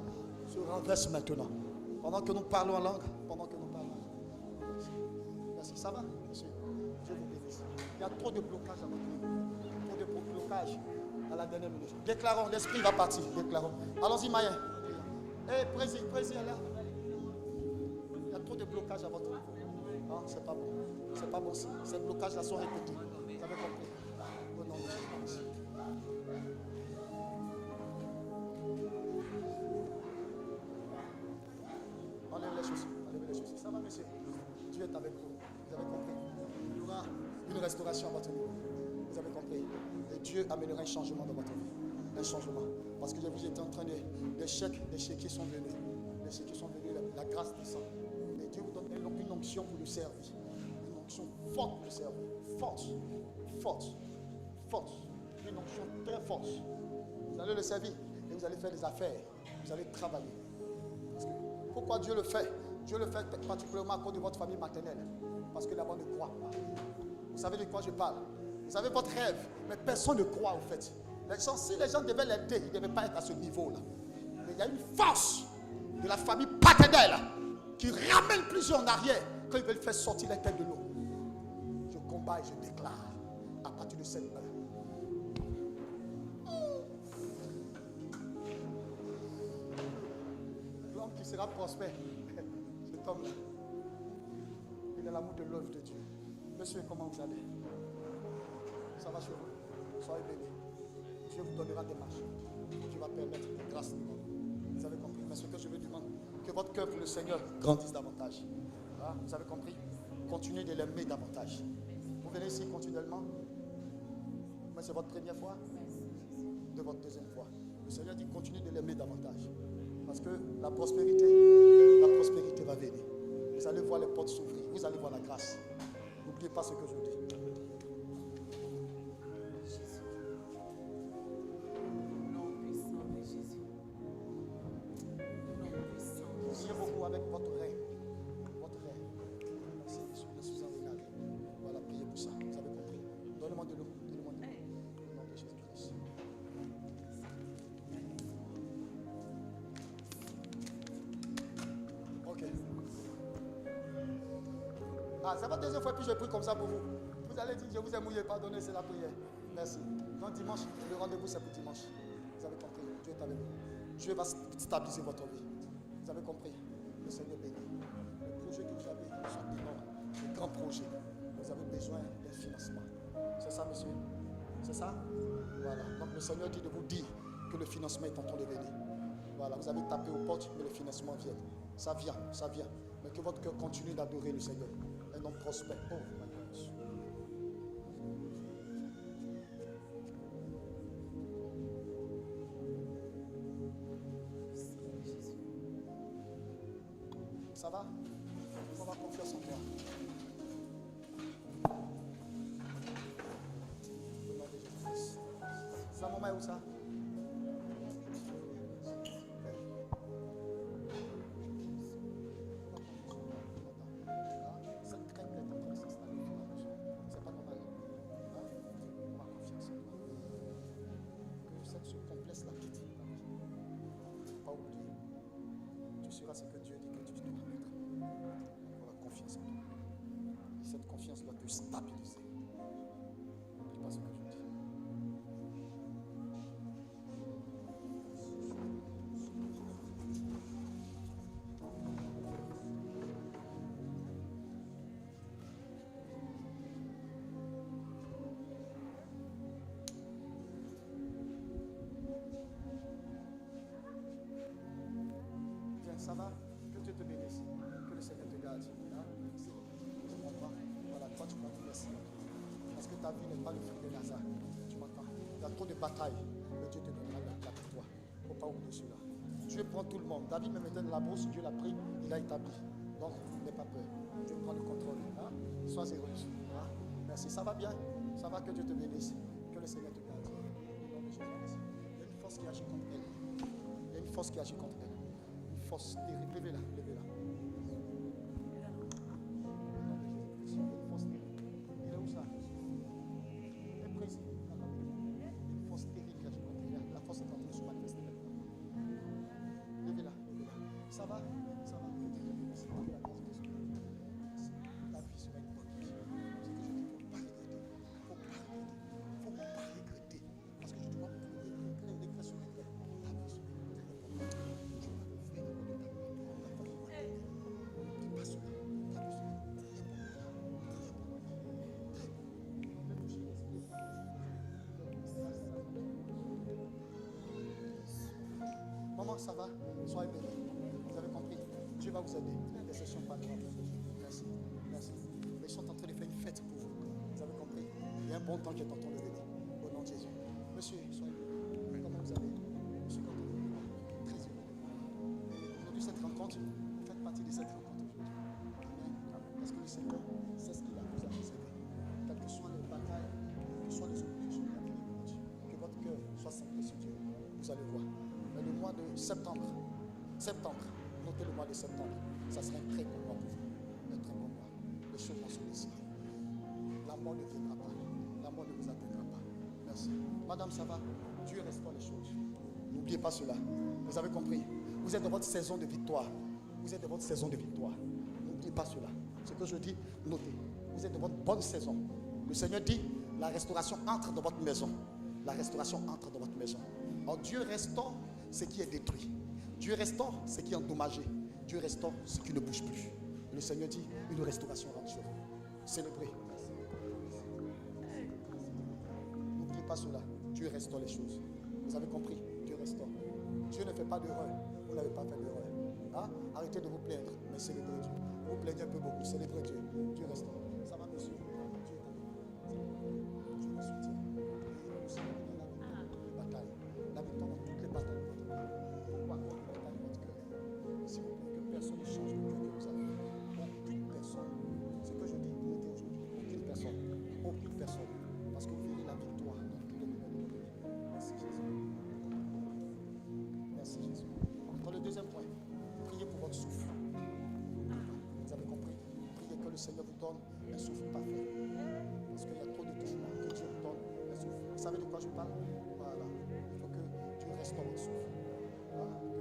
se renverse maintenant. Pendant que nous parlons en langue, Merci, ça va, monsieur? Dieu vous bénisse. Il y a trop de blocages à votre niveau. Trop de blocages à la dernière minute. Déclarons, l'esprit va partir. Déclarons. Allons-y, Maïen. Président, là. Il y a trop de blocages à votre niveau. Non, c'est pas bon. C'est pas bon. Ces blocages-là sont répétés. Vous avez compris? Au nom de Jésus. Enlève les chaussures. Ça va, monsieur? Dieu est avec vous. Vous avez compris? Il y aura une restauration à votre niveau. Vous avez compris? Et Dieu amènera un changement dans votre vie. Un changement. Parce que vous êtes en train des chèques qui sont venus. Les chèques qui sont venus, la grâce descend. Et Dieu vous donne une onction pour le servir. Une onction forte pour le servir. Forte. Une onction très forte. Vous allez le servir et vous allez faire des affaires. Vous allez travailler. Pourquoi Dieu le fait? Dieu le fait particulièrement à cause de votre famille maternelle. Parce que d'abord ne croit pas. Vous savez de quoi je parle? Vous avez votre rêve, mais personne ne croit en fait. Si les gens devaient l'aider, ils ne devaient pas être à ce niveau-là. Mais il y a une force de la famille paternelle qui ramène plusieurs en arrière quand ils veulent faire sortir la tête de l'eau. Je combats et je déclare à partir de cette heure. L'homme qui sera prospère, cet homme-là, il a l'amour de l'œuvre de Dieu. Monsieur, comment vous allez? Ça va chez vous? Soyez bénis. Dieu vous donnera des marches. Dieu va permettre de grâce. Vous avez compris? Mais ce que je veux demander, que votre cœur pour le Seigneur grandisse davantage. Ah, vous avez compris? Continuez de l'aimer davantage. Vous venez ici continuellement. Mais c'est votre première fois, de votre deuxième fois. Le Seigneur dit continuez de l'aimer davantage. Parce que la prospérité va venir. Vous allez voir les portes s'ouvrir. Vous allez voir la grâce. N'oubliez pas ce que je dis. Nom puissant de Jésus. Nom puissant de Priez beaucoup avec votre rêve. Votre rêve. Merci, je suis en regardé. Voilà, priez pour ça. Vous avez compris. Donnez-moi de l'eau. Donnez-moi de l'eau. Au nom de Jésus-Christ. Ok. Ah, c'est votre deuxième fois que je prie comme ça pour vous. Vous allez dire, je vous ai mouillé, pardonnez, c'est la prière. Merci. Donc dimanche, le rendez-vous c'est pour dimanche. Vous avez compris. Dieu est avec vous. Dieu va stabiliser votre vie. Vous avez compris. Le Seigneur bénit. Le projet que vous avez sont énormes. De grands projets. Vous avez besoin d'un financement. C'est ça, monsieur? C'est ça? Voilà. Donc le Seigneur dit de vous dire que le financement est en train de venir. Voilà. Vous avez tapé aux portes, mais le financement vient. Ça vient, ça vient. Mais que votre cœur continue d'adorer le Seigneur. Un homme prospère. Oh, my goodness. Ça va? On va confiance en toi. Au nom de Jésus-Christ. Sa maman est où ça? Cette crème est en train de s'installer au fur et à mesure. C'est pas normal. Hein? On va confiance en toi. Que ce complexe la quitte. Pas oublier. Tu seras ce que Dieu dit que tu dois être. Pour la confiance en toi. Et cette confiance doit te stabiliser. N'oublie pas ce que je dis. Bien, ça va? Que Dieu te bénisse. Que le Seigneur te garde. Hein? Tu comprends? Voilà, toi tu m'entends, merci. Parce que ta vie n'est pas le fruit de hasard. Tu m'entends? Il y a trop de batailles. Mais Dieu te donnera la victoire. Il ne faut pas oublier cela. Dieu prend tout le monde. David me mettait dans la brousse, Dieu l'a pris, il a établi. Donc, n'aie pas peur. Dieu prend le contrôle. Hein? Sois heureuse. Hein? Merci. Ça va bien? Ça va? Que Dieu te bénisse. Que le Seigneur te garde. Au nom de Jésus-Christ. Il y a une force qui agit contre elle. Il y a une force qui agit contre elle. Une force terrible. Levez-la, levez-la. Une force terrible. Il est où ça? Il est précis. Une force terrible qui agit contre elle. La force est en train de se manifester maintenant. Levez-la, levez-la. Ça va? Ça va? Que Dieu te bénisse. Que la grâce de Jésus. La vie sera une bonne vie. C'est que je dis, il ne faut pas regretter. Il ne faut pas regretter. Il ne faut pas regretter. Parce que je dois créer des grâces sur les terres. La vie sera une bonne vie. Je vais ouvrir le monde de ta vie. N'oublie pas cela. La vie sera une bonne vie. Maman, ça va? Soyez bénis. Vous avez compris? Dieu va vous aider. Les sessions pas graves. Merci. Merci. Mais ils sont en train de faire une fête pour vous. Vous avez compris? Il y a un bon temps qui est en train de venir. Au nom de Jésus. Monsieur, soyez bénis. Comment vous allez? Je suis content. Très heureux. Et aujourd'hui, cette rencontre, vous faites partie de cette rencontre aujourd'hui. Amen. Parce que le Seigneur, c'est ce qu'il a vous a réservé. Quelles que soient les batailles, quelles que soient les oppositions, que votre cœur soit centré sur Dieu. Vous allez voir. Mais le mois de septembre, notez le mois de septembre, ça sera un très bon mois pour vous. Un très bon mois. Les choses vont se décider. La mort ne viendra pas. La mort ne vous atteindra pas. Merci. Madame, ça va? Dieu restaure les choses. N'oubliez pas cela. Vous avez compris? Vous êtes dans votre saison de victoire. Vous êtes dans votre saison de victoire. N'oubliez pas cela. Ce que je dis, notez. Vous êtes dans votre bonne saison. Le Seigneur dit, la restauration entre dans votre maison. La restauration entre dans votre maison. Alors Dieu restaure ce qui est détruit. Dieu restaure ce qui est endommagé. Dieu restaure ce qui ne bouge plus. Le Seigneur dit, une restauration rentre sur vous. Célébrez. N'oubliez pas cela. Dieu restaure les choses. Vous avez compris? Dieu restaure. Dieu ne fait pas d'erreur. Vous n'avez pas fait d'erreur. Hein? Arrêtez de vous plaindre, mais célébrez Dieu. Vous plaignez un peu beaucoup, célébrez Dieu. Dieu restaure. Ça va, monsieur? Dieu est avec vous. Dieu le soutient. Nous sommes venus la victoire dans toutes les batailles. La victoire dans toutes les batailles de votre cœur. Pourquoi dans les batailles de votre cœur? S'il vous plaît, que personne ne change le cœur que vous avez. Aucune personne. Ce que je dis pour aider aujourd'hui, aucune personne. Aucune personne. Parce que vous verrez la victoire dans tous les domaines de votre vie. Merci Jésus. Merci Jésus. Dans le deuxième point, priez pour votre souffle. Vous avez compris? Priez que le Seigneur vous donne un souffle parfait. Parce qu'il y a trop de déchets. Que Dieu vous donne un souffle. Vous savez de quoi je parle? Voilà. Il faut que Dieu restaure votre souffle. Voilà. Que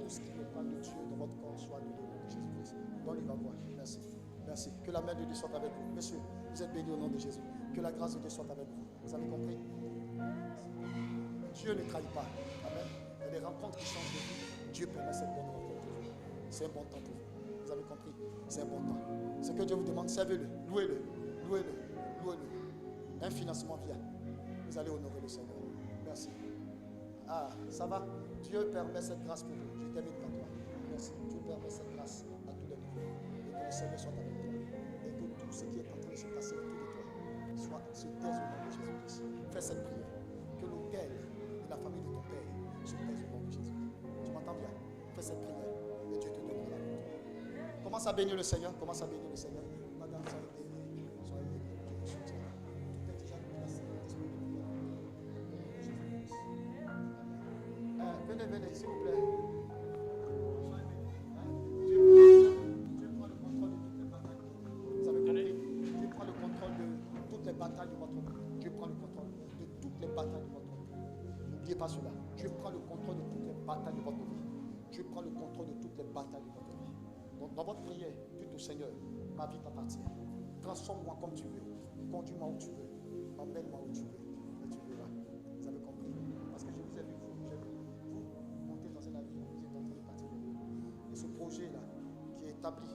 tout ce qui n'est pas de Dieu dans votre corps soit annulé au nom de Jésus-Christ. Donc il va voir. Merci. Merci. Que la main de Dieu soit avec vous. Monsieur, vous êtes bénis au nom de Jésus. Que la grâce de Dieu soit avec vous. Vous avez compris? Dieu ne trahit pas. Amen. Il y a des rencontres qui changent de vie. Dieu permet cette bonne rencontre pour vous. C'est un bon temps pour vous. Vous avez compris? C'est un bon temps. Ce que Dieu vous demande, servez-le, louez-le, louez-le, louez-le. Un financement vient. Vous allez honorer le Seigneur. Merci. Ah, ça va? Dieu permet cette grâce pour vous. Je termine par toi. Merci. Dieu permet cette grâce à tous les niveaux. Et que le Seigneur soit avec toi. Et que tout ce qui est en train de se passer autour de toi se taise au nom de Jésus-Christ. Fais cette prière. Que l'autel de la famille de ton Père se taise au nom de Jésus. Tu m'entends bien? Fais cette prière et Dieu te donnera la victoire. Commence à bénir le Seigneur. Commence à bénir le Seigneur. Madame, soyez bénie. Soyez bénie. Dieu vous soutient. Tout est déjà placé. Venez, s'il vous plaît. Dieu prend le contrôle de toutes les batailles. Vous avez compris? Dieu prend le contrôle de toutes les batailles de votre vie. Dieu prend le contrôle de toutes les batailles de votre vie. N'oubliez pas cela. Dieu prend le contrôle de toutes les batailles de votre vie. Dieu prend le contrôle de toutes les batailles de votre vie. Donc, dans votre prière, dites au Seigneur, ma vie t'appartient. Transforme-moi comme tu veux. Conduis-moi où tu veux. Emmène-moi où tu veux. Et tu verras. Vous avez compris? Parce que je vous ai vu, vous montez dans un avion, vous êtes en train de partir. Et ce projet-là, qui est établi,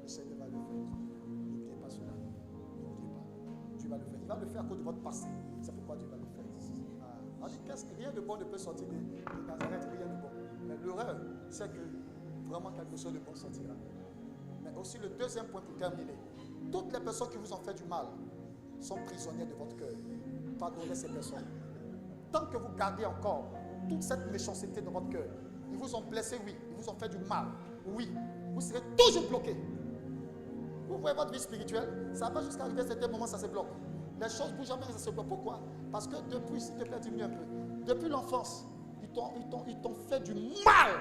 le Seigneur va le faire. N'oubliez pas cela. N'oubliez pas. Dieu va le faire. Il va le faire à cause de votre passé. C'est pourquoi Dieu va le faire. On dit que rien de bon ne peut sortir de Nazareth, rien de bon. Mais l'erreur, c'est que vraiment quelque chose de bon sortira. Mais aussi le deuxième point pour terminer. Toutes les personnes qui vous ont fait du mal sont prisonnières de votre cœur. Pardonnez ces personnes. Tant que vous gardez encore toute cette méchanceté dans votre cœur, ils vous ont blessé, oui. Ils vous ont fait du mal, oui. Vous serez toujours bloqué. Vous voyez votre vie spirituelle, ça va jusqu'à arriver à certain moment, ça se bloque. Les choses bougent jamais, ça se bloque. Pourquoi? Parce que depuis, s'il te plaît, diminue un peu. Depuis l'enfance, ils t'ont fait du mal.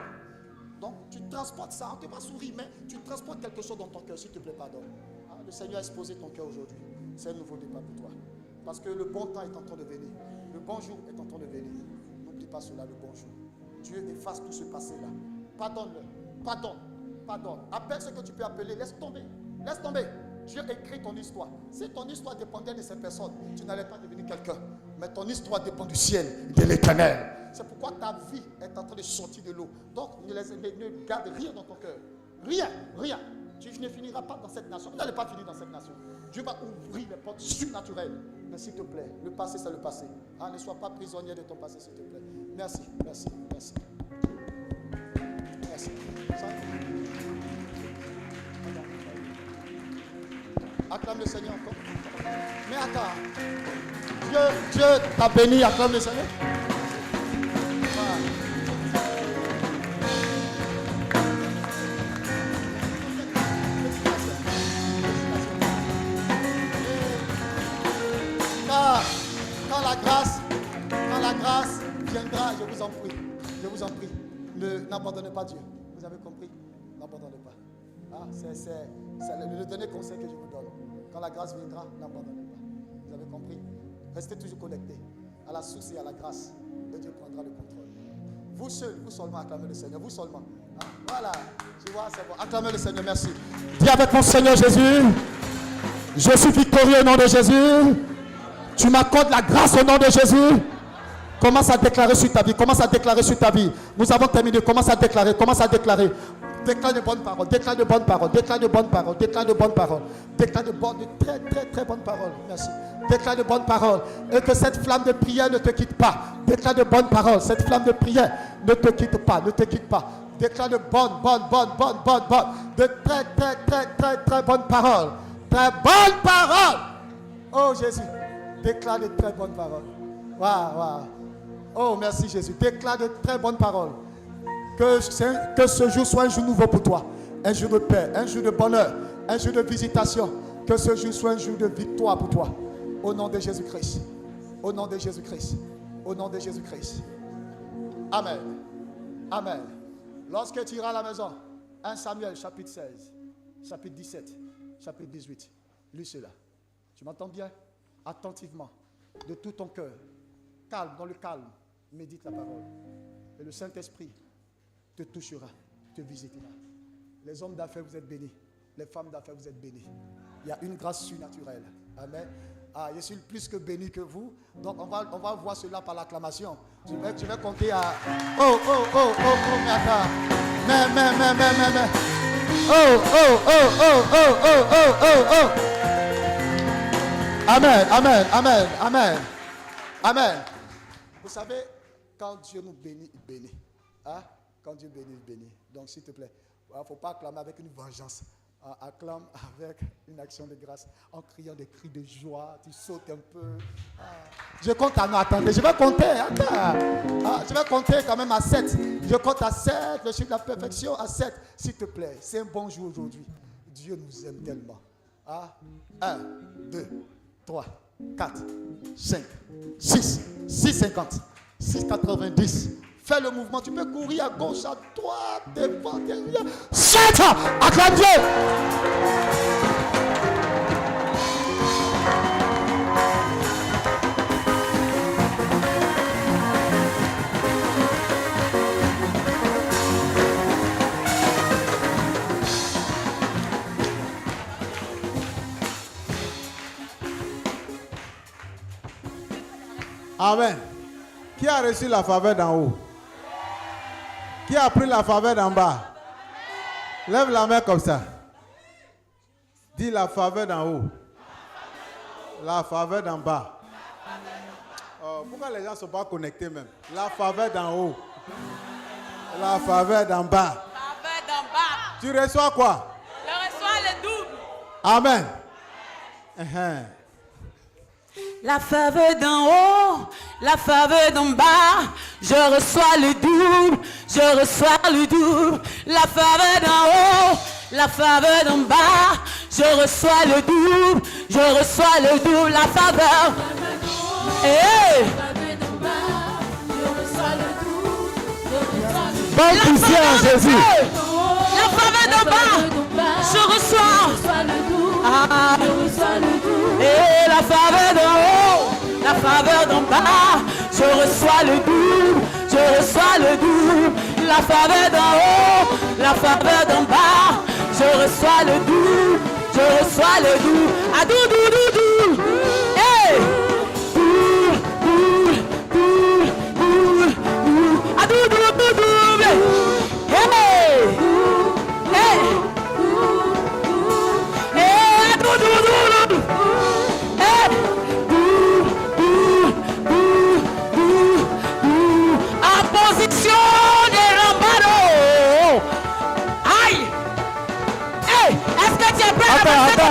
Donc, tu transportes ça. On ne te pas sourire, mais tu transportes quelque chose dans ton cœur. S'il te plaît, pardonne. Le Seigneur a exposé ton cœur aujourd'hui. C'est un nouveau départ pour toi. Parce que le bon temps est en train de venir. Le bon jour est en train de venir. N'oublie pas cela, le bon jour. Dieu efface tout ce passé-là. Pardonne-le. Pardonne. Appelle ce que tu peux appeler. Laisse tomber. Dieu écrit ton histoire. Si ton histoire dépendait de ces personnes, tu n'allais pas devenir quelqu'un. Mais ton histoire dépend du ciel, de l'Éternel. C'est pourquoi ta vie est en train de sortir de l'eau. Donc, ne garde rien dans ton cœur. Rien. Tu ne finiras pas dans cette nation. Vous n'allez pas finir dans cette nation. Dieu va ouvrir les portes surnaturelles. Mais s'il te plaît, le passé, c'est le passé. Ne sois pas prisonnier de ton passé, s'il te plaît. Merci. Acclame le Seigneur encore. Mais attends. Dieu t'a béni, acclame le Seigneur. Quand la grâce viendra, je vous en prie, n'abandonnez pas Dieu. Vous avez compris? N'abandonnez pas. C'est le dernier conseil que je vous donne. Quand la grâce viendra, n'abandonnez pas. Vous avez compris? Restez toujours connectés à la source et à la grâce. Et Dieu prendra le contrôle. Vous seul, vous seulement acclamez le Seigneur. Vous seulement. Voilà. Tu vois, c'est bon. Acclamez le Seigneur. Merci. Dis avec mon Seigneur Jésus. Je suis victorieux au nom de Jésus. Tu m'accordes la grâce au nom de Jésus. Commence à déclarer sur ta vie. Nous avons terminé. Commence à déclarer. Déclare de bonnes paroles. Déclare de très, très, très bonnes paroles. Merci. Déclare de bonnes paroles. Et que cette flamme de prière ne te quitte pas. Déclare de bonnes paroles. Cette flamme de prière ne te quitte pas. Déclare de bonnes, de très bonnes paroles. Très bonnes paroles. Oh Jésus, déclare de très bonnes paroles. Waouh. Oh merci Jésus, déclare de très bonnes paroles. Que ce jour soit un jour nouveau pour toi. Un jour de paix, un jour de bonheur, un jour de visitation. Que ce jour soit un jour de victoire pour toi. Au nom de Jésus-Christ. Au nom de Jésus-Christ. Au nom de Jésus-Christ. Amen. Amen. Lorsque tu iras à la maison, 1 Samuel chapitre 16, chapitre 17, chapitre 18, lis cela. Tu m'entends bien? Attentivement, de tout ton cœur. Calme, dans le calme, médite la parole. Et le Saint-Esprit te touchera, te visitera. Les hommes d'affaires, vous êtes bénis. Les femmes d'affaires, vous êtes bénis. Il y a une grâce surnaturelle. Amen. Ah, je suis plus que béni que vous. Donc, on va voir cela par l'acclamation. Je vais compter à... Oh, mais. Oh. Amen. Vous savez, quand Dieu nous bénit, il bénit. Hein? Quand Dieu bénit, il bénit. Donc, s'il te plaît, il ne faut pas acclamer avec une vengeance. Acclame avec une action de grâce, en criant des cris de joie, tu sautes un peu. Je compte à nous, attendez, je vais compter, je vais compter quand même à 7. Je compte à 7, le chiffre de la perfection à 7, s'il te plaît. C'est un bon jour aujourd'hui. Dieu nous aime tellement. 1, 2, 3, 4, 5, 6, 6,50, 6,90. Fais le mouvement, tu peux courir à gauche, à droite, devant, derrière. 7, acclame Dieu. Amen. Qui a reçu la faveur d'en haut? Qui a pris la faveur d'en bas? Lève la main comme ça. Dis la faveur d'en haut. La faveur d'en bas. Pourquoi les gens ne sont pas connectés même? La faveur d'en haut. La faveur d'en bas. Faveur d'en bas. Tu reçois quoi? Je reçois le double. Amen. La faveur d'en haut, la faveur d'en bas, je reçois le double, je reçois le double. La faveur d'en haut, la faveur d'en bas, je reçois le double, je reçois le double. La faveur. Bonne poussière, Jésus. La faveur d'en bas, je reçois. Et la faveur d'en haut, la faveur d'en bas, je reçois le double, je reçois le double. La faveur d'en haut, la faveur d'en bas, je reçois le double, je reçois le double. Ah double. Hey! Double. Ah double. Hey! En position de lambado. Aïe. Hey, est-ce que tu es prêt à passer ton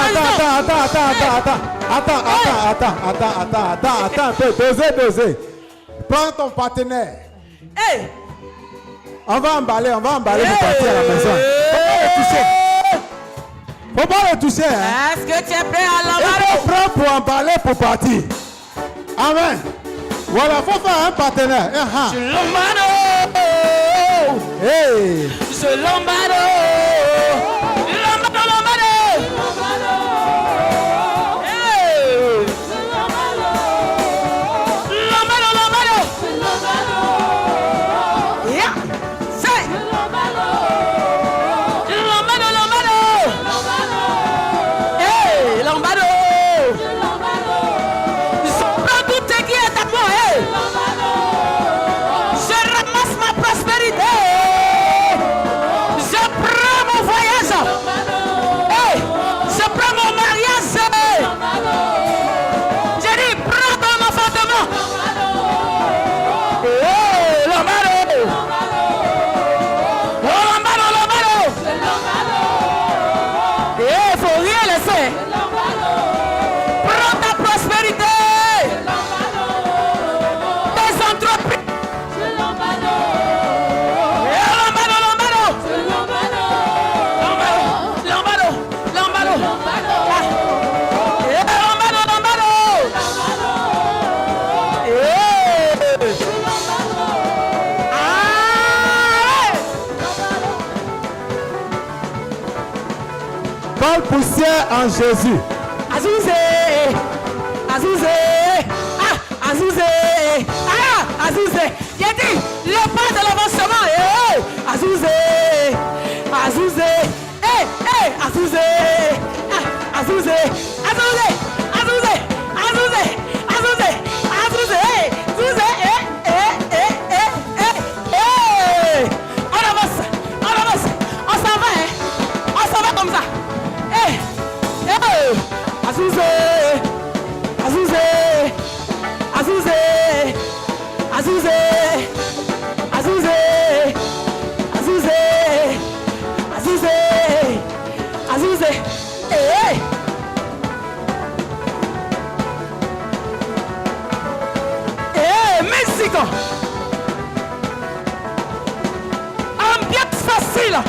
Attends un peu, dosez. Prends ton partenaire. Hey. On va emballer pour partir à la maison. Faut pas le toucher. Hein? Est-ce que tu es prêt à Il l'emballer? faut prendre pour emballer pour partir. Amen. Voilà, faut faire un partenaire. Je l'embado. Hey. Je l'embado. Je ramasse ma prospérité. Je prends mon voyage. Mal poussière en Jésus. Azouzé, Azouzé, ah, Azouzé, ah, Azouzé. Il a dit, le pas de l'avancement, Azouzé, Azouzé, Azouzé, ah, Azouzé, Azouzé, Azouzé, Azouzé, Azouzé, Azouzé, Azouzé, on avance, on s'en va comme ça, Azouzé, Azouzé, Azouzé, Azouzé, Azouzé, Azouzé, Azouzé, Azouzé, Mexico. Ambiance facile.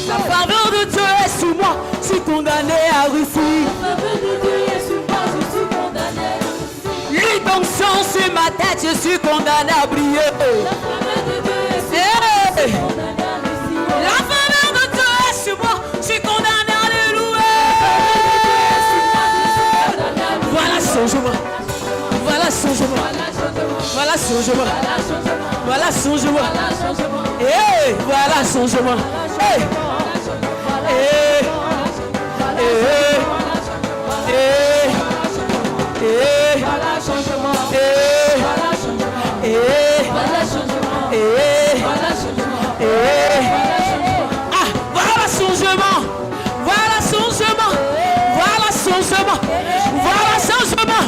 La faveur de Dieu est sur moi, je suis condamné à réussir. La faveur de Dieu est sur moi, je suis condamné à réussir. L'onction sur ma tête, je suis condamné à briller. La faveur de Dieu est sur moi, je suis condamné à réussir. La faveur de Dieu est sur moi, je suis condamné à le louer. Voilà changement. Voilà changement. Voilà changement. Voilà changement. Voilà changement. Voilà changement. Voilà changement. Voilà changement. Voilà changement.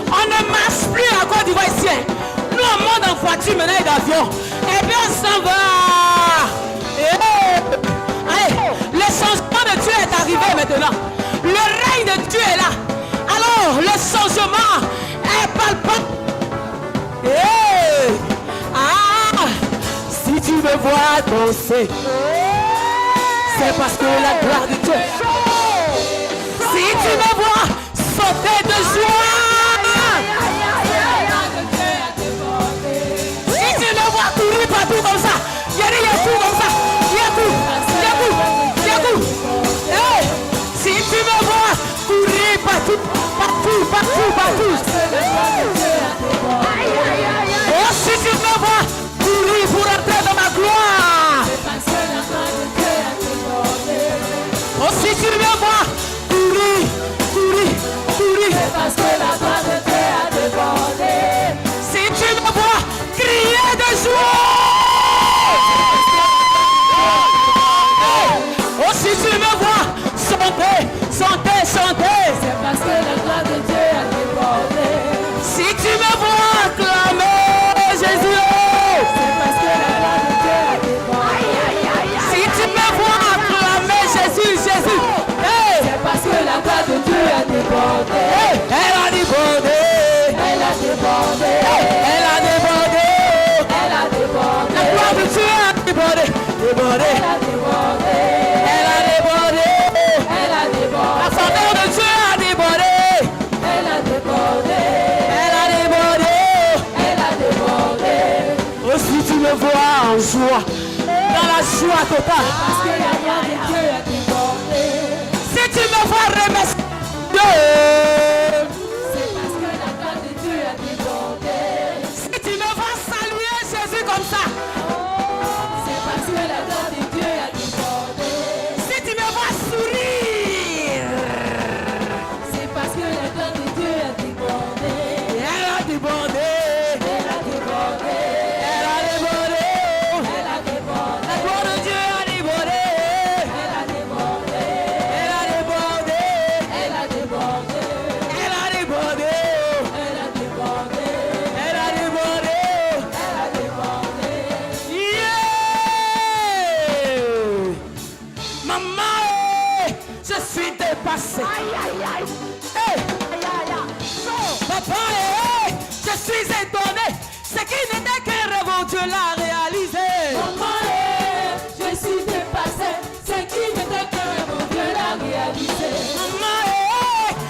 On ne marche plus à Côte d'Ivoire ici. Nous on monte en voiture maintenant et d'avion. Et puis on s'en va. Le changement de Dieu est arrivé maintenant. Le règne de Dieu est là. Alors le changement est palpable. Si tu me vois danser, c'est parce que la gloire de Dieu. Si tu me vois sauter de joie, si tu me vois courir partout comme ça, il y a tout comme ça, il y a tout. Si tu me vois courir partout. Oh, si tu me vois courir pour entrer dans ma gloire. Oh, si tu me vois courir. Parce que la gloire de Dieu a débordé. Si tu me vois crier de joie. Oh, si tu me vois chanter. C'est parce que la gloire de Dieu a débordé. Si tu me vois acclamer Jésus. C'est parce que la gloire de Dieu a débordé. Si tu me vois acclamer Jésus. C'est parce que la gloire de Dieu a débordé. Elle a débordé. Elle a débordé. Elle a débordé. Elle a débordé. La gloire de Dieu a débordé. Elle a débordé. Elle a débordé. Elle a débordé. La faveur de Dieu a débordé. Elle a débordé. Elle a débordé. Elle a débordé. Oh, si tu me vois en joie, dans la joie totale. Parce que la gloire de Dieu a débordé. Si tu me vois remercier Dieu. C'est parce que la gloire de Dieu a débordé. Si tu me vois saluer Jésus comme ça. C'est parce que la gloire de Dieu a débordé. Si tu me vois sourire. C'est parce que la gloire de Dieu a débordé. Elle a débordé. Elle a débordé. Elle a débordé. Dieu l'a réalisé. Maman, je suis dépassé. Ce qui n'était qu'un rêve, mon Dieu l'a réalisé. Maman,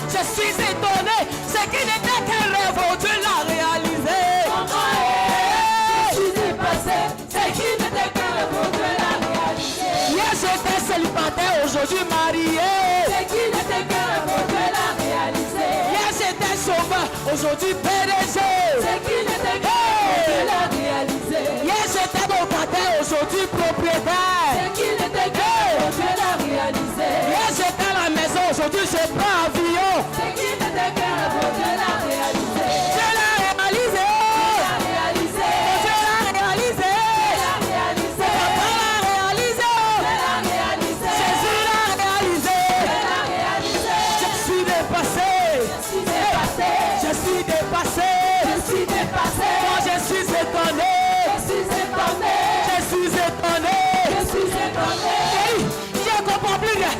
je suis étonné. Ce qui n'était qu'un rêve, Dieu l'a réalisé. Maman, je suis dépassé. Ce qui n'était qu'un rêve, mon Dieu l'a réalisé. Hier j'étais célibataire, aujourd'hui marié. Ce qui n'était qu'un rêve, mon Dieu l'a réalisé. Hier j'étais chauffeur, aujourd'hui PDG. Ce qui n'était qu'un rêve, mon Dieu l'a réalisé. Hier j'étais locataire, aujourd'hui propriétaire. Ce qui n'était qu'un rêve, mon Dieu l'a réalisé. Hier j'étais à la maison, aujourd'hui je prends avion. Ce qui n'était qu'un rêve, mon Dieu l'a réalisé. Dieu l'a réalisé. L'a réalisé. Dieu l'a réalisé. L'a réalisé. Papa l'a réalisé. L'a réalisé. Jésus l'a réalisé. L'a réalisé. Je suis dépassé. Je suis dépassé. Je suis dépassé. Je suis dépassé. Moi je suis étonné. Je suis étonné. Je suis étonné. Je suis étonné. Hey, je ne comprends plus rien.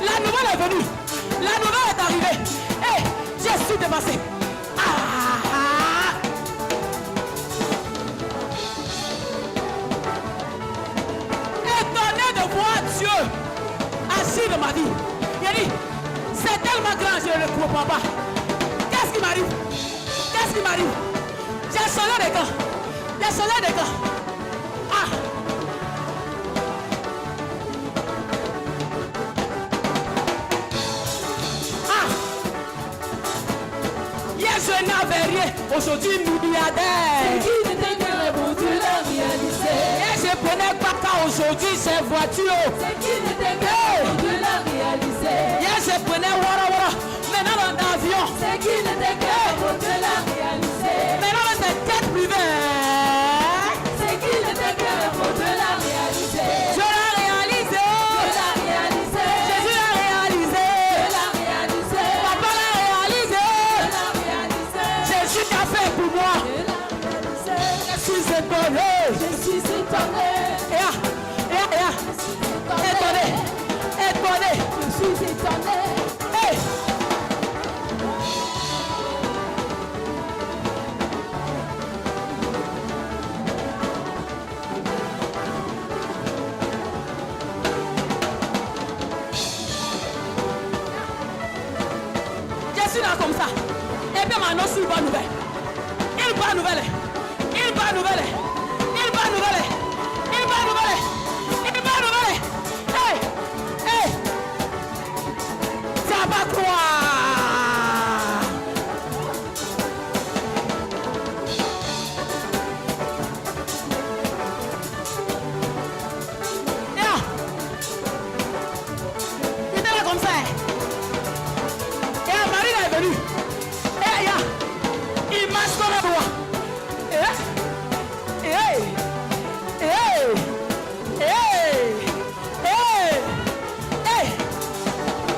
La nouvelle est venue. La nouvelle est arrivée. Hey, je suis dépassé. Étonné de voir Dieu assis dans ma vie. Il a dit, c'est tellement grand, je ne le comprends pas. Qu'est-ce qui m'arrive? Qu'est-ce qui m'arrive? J'ai changé de camp. J'ai changé de camp. Ah! Hier je n'avais rien, aujourd'hui Ce milliardaire. qui n'était qu'un rêve, mon Dieu l'a réalisé. Hier je prenais Baka, aujourd'hui j'ai voiture. Ce qui n'était qu'un rêve, mon Dieu l'a réalisé. Hier je prenais Wara Wara, maintenant dans l'avion. Ce qui n'était qu'un rêve, mon Dieu l'a réalisé. Maintenant dans des têtes privées. Ce qui n'était qu'un rêve, mon Dieu l'a réalisé. Je l'ai réalisé. Dieu l'a réalisé. Jésus l'a réalisé. Dieu l'a réalisé. Papa l'a réalisé. Dieu l'a réalisé. Jésus t'a fait pour moi. Dieu l'a réalisé. Je suis étonné. Je suis étonné. Étonné. Étonné. Je suis étonné. Hey. Je suis là comme ça. Et puis maintenant, c'est une bonne nouvelle. Une bonne nouvelle. Une bonne nouvelle. Une bonne nouvelle. Une bonne nouvelle. Une bonne nouvelle. Hey! Hey! Ça va croire. Yeah. Il était là comme ça. Et Marie est venue. Et il m'a sur le doigt.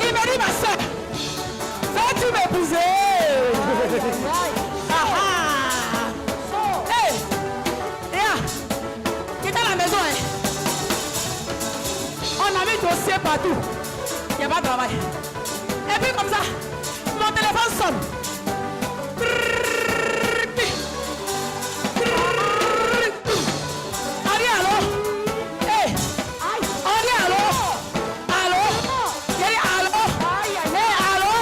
Il m'a dit, ma soeur, vas-tu m'épouser? Il est à la maison. On a mis dossier partout. Il n'y a pas de travail. Et puis comme ça, mon téléphone sonne. On dit allô? Hey! On dit allô? Allô? J'ai dit allô? Hey, allô?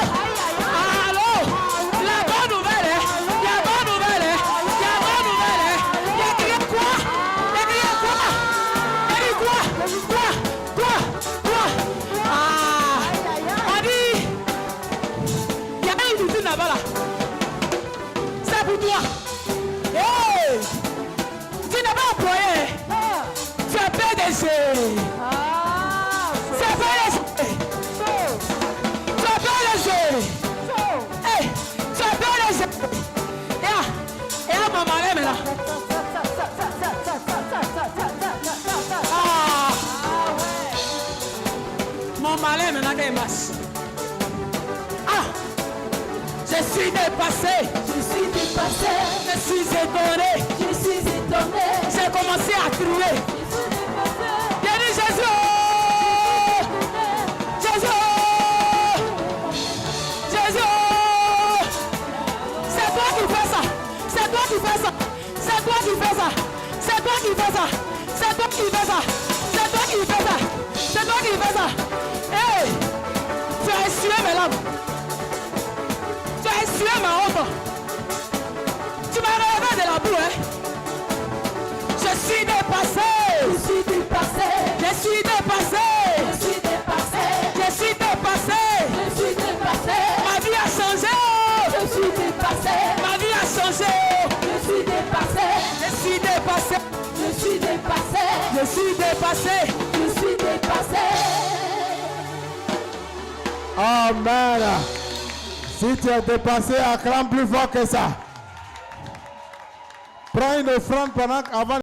Allô? La bonne nouvelle, hein? La bonne nouvelle, hein? La bonne nouvelle, hein? Il a crié quoi? Il a crié quoi? Il a dit quoi? Quoi? Ah! On dit, il y a une usine là-bas là. C'est pour toi. Hey! Tu n'es pas employé. Tu es PDG. C'est PDG. Tu es PDG. Hey! Tu es PDG. Et à mon mari maintenant. Ah! Mon mari maintenant qui marche. Ah! Je suis dépassé. Je suis dépassé. Je suis étonné. Je suis étonné. J'ai commencé à crier. J'ai dit Jésus. Jésus. Jésus. C'est toi qui fais ça. C'est toi qui fais ça. C'est toi qui fais ça. C'est toi fais ça. C'est toi qui fais ça. C'est toi qui fais ça. C'est toi qui fais ça. Hey, tu as essuyé mes larmes. Tu as essuyé ma honte. Tu m'as relevé de la boue, hein. Je suis dépassé. Je suis dépassé. Je suis dépassé. Je suis dépassé. Je suis dépassé. Je suis dépassé. Ma vie a changé. Je suis dépassé. Ma vie a changé. Je suis dépassé. Je suis dépassé. Je suis dépassé. Je suis dépassé. Je suis dépassé. Amen. Si tu es dépassé, acclame plus fort que ça. Prends une offrande pendant avant